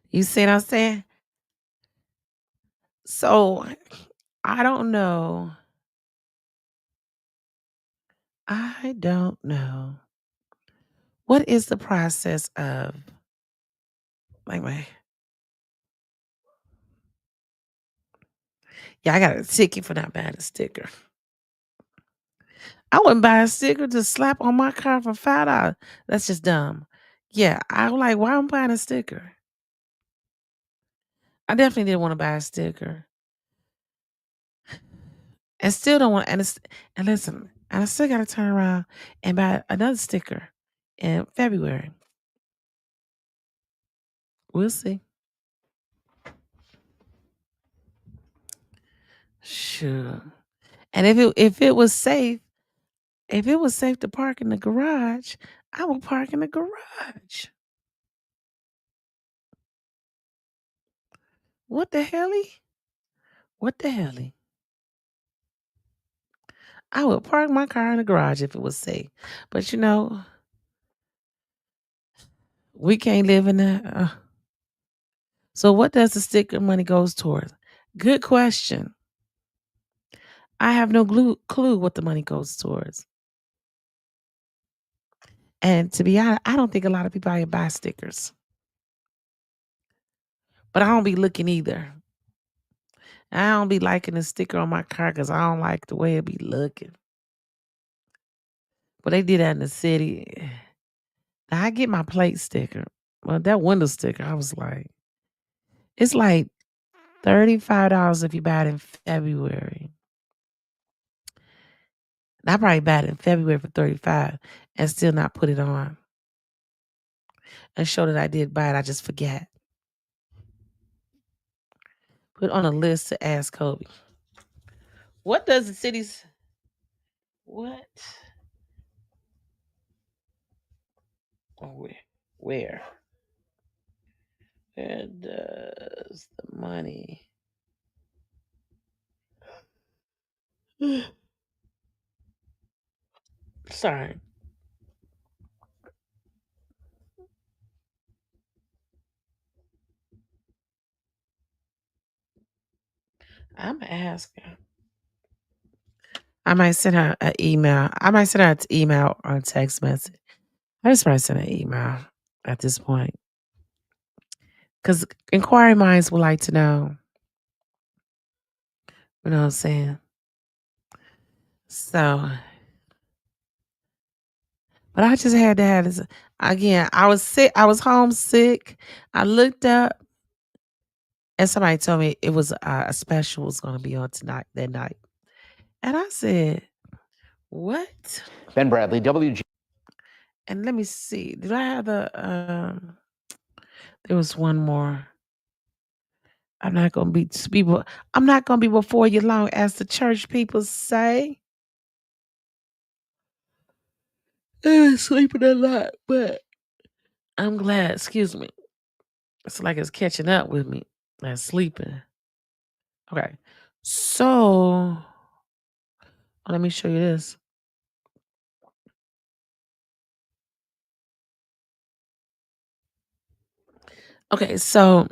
You see what I'm saying? So I don't know. I don't know. What is the process of wait. Yeah, I got a ticket for not buying a sticker. I wouldn't buy a sticker to slap on my car for $5. That's just dumb. Yeah, I was like, why am I buying a sticker? I definitely didn't want to buy a sticker. And still don't want and listen, and I still gotta turn around and buy another sticker in February. We'll see. Sure. And if it was safe, to park in the garage, I will park in the garage. What the helly? What the helly? I would park my car in the garage if it was safe. But we can't live in that. So what does the sticker money goes towards? Good question. I have no clue what the money goes towards. And to be honest, I don't think a lot of people out here buy stickers. But I don't be looking either. I don't be liking the sticker on my car because I don't like the way it be looking. But they did that in the city. Now, I get my plate sticker. Well, that window sticker, I was like, it's like $35 if you buy it in February. And I probably buy it in February for $35 and still not put it on. And show that I did buy it. I just forget. Put on a list to ask Kobe. What does the city's what? Oh, where? Where does the money Sorry. I'm gonna ask her. I might send her an email. I might send her an email or a text message. I just might send an email at this point because inquiry minds would like to know. You know what I'm saying? So, but I just had to have this again. I was sick. I was homesick. I looked up and somebody told me it was a special was going to be on tonight that night, and I said, "What?" Ben Bradley, WG. And let me see. Did I have the? There was one more. I'm not gonna be people. I'm not gonna be before you long, as the church people say. Sleeping a lot, but I'm glad. Excuse me. It's like it's catching up with me. And sleeping. Okay. So let me show you this. Okay, so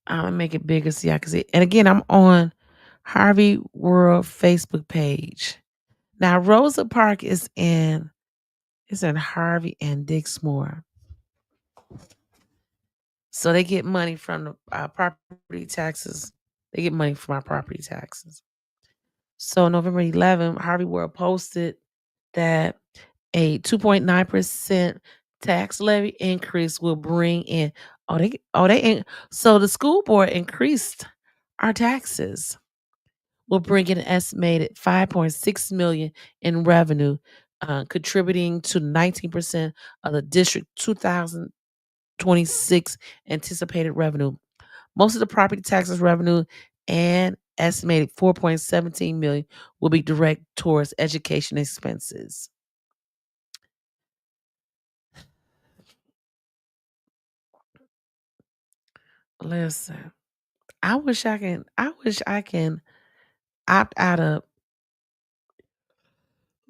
I'm gonna make it bigger so y'all can see. And again, I'm on Harvey World Facebook page. Now Rosa Park is in Harvey and Dixmoor. So they get money from the property taxes. They get money from our property taxes. So November 11th, Harvey World posted that a 2.9% tax levy increase will bring in. So the school board increased our taxes. Will bring in an estimated 5.6 million in revenue, contributing to 19% of the district 2026 anticipated revenue. Most of the property taxes revenue and estimated 4.17 million will be direct towards education expenses. Listen, I wish I can opt out of.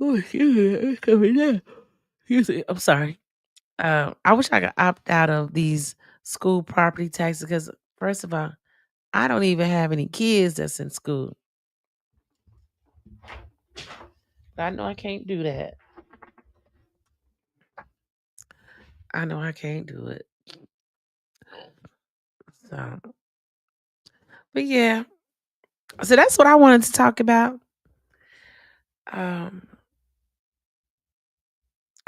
Oh, excuse me, it's coming down. Excuse me, I'm sorry. I wish I could opt out of these school property taxes because, first of all, I don't even have any kids that's in school. I know I can't do that. I know I can't do it. So, but yeah. So that's what I wanted to talk about. Um,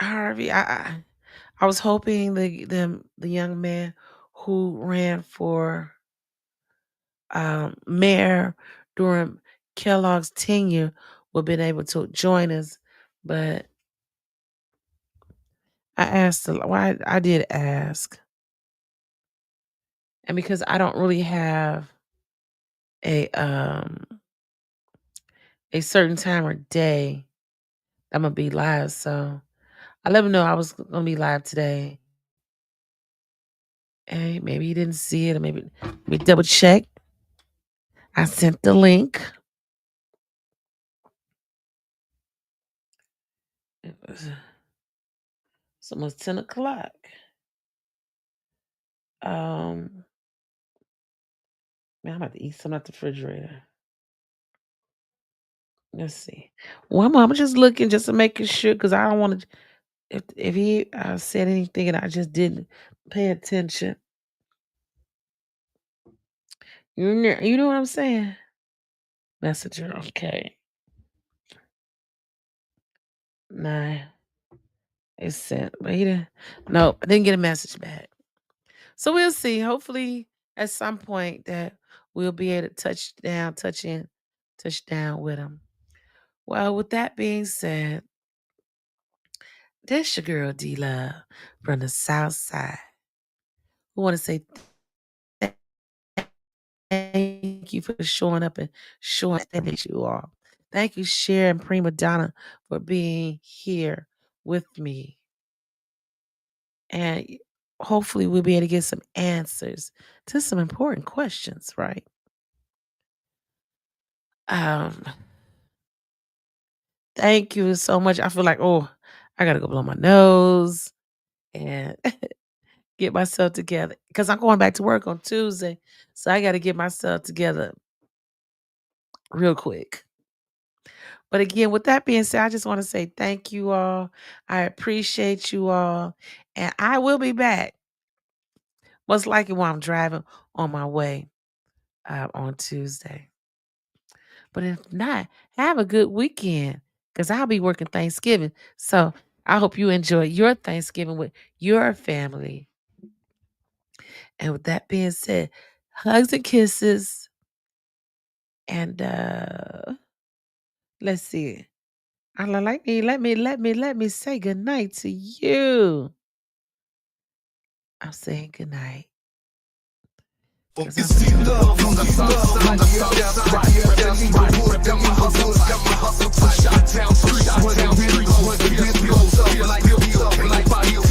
Harvey, I was hoping the young man who ran for mayor during Kellogg's tenure would have been able to join us, but I asked why I did ask, and because I don't really have a a certain time or day I'm gonna be live, so I let him know I was gonna be live today. And maybe he didn't see it, or maybe let me double check. I sent the link. It was it's almost 10 o'clock. Man, I'm about to eat something out the refrigerator. Let's see. Well, I'm just looking just to making sure because I don't want to. If he said anything and I just didn't pay attention, you know what I'm saying? Messenger, okay. Nah, it's sent, but he didn't. No, I didn't get a message back. So we'll see. Hopefully, at some point that we'll be able to touch down with him. Well, with that being said, this your girl D Love from the South Side. We want to say thank you for showing up and showing that you all. Thank you, Cher and Prima Donna, for being here with me. And hopefully we'll be able to get some answers to some important questions, right? Um, Thank you so much. I feel like, oh, I gotta go blow my nose and get myself together because I'm going back to work on Tuesday. So I got to get myself together real quick. But again, with that being said, I just want to say thank you all. I appreciate you all. And I will be back most likely while I'm driving on my way on Tuesday. But if not, have a good weekend because I'll be working Thanksgiving. So I hope you enjoy your Thanksgiving with your family. And with that being said, hugs and kisses. And let's see. Let me say goodnight to you. I'm saying goodnight. It's D-Love from the south side, that's right. Representing the wood, got my hustle tight. Shot down streets, where the wind blows, like built up, like fire.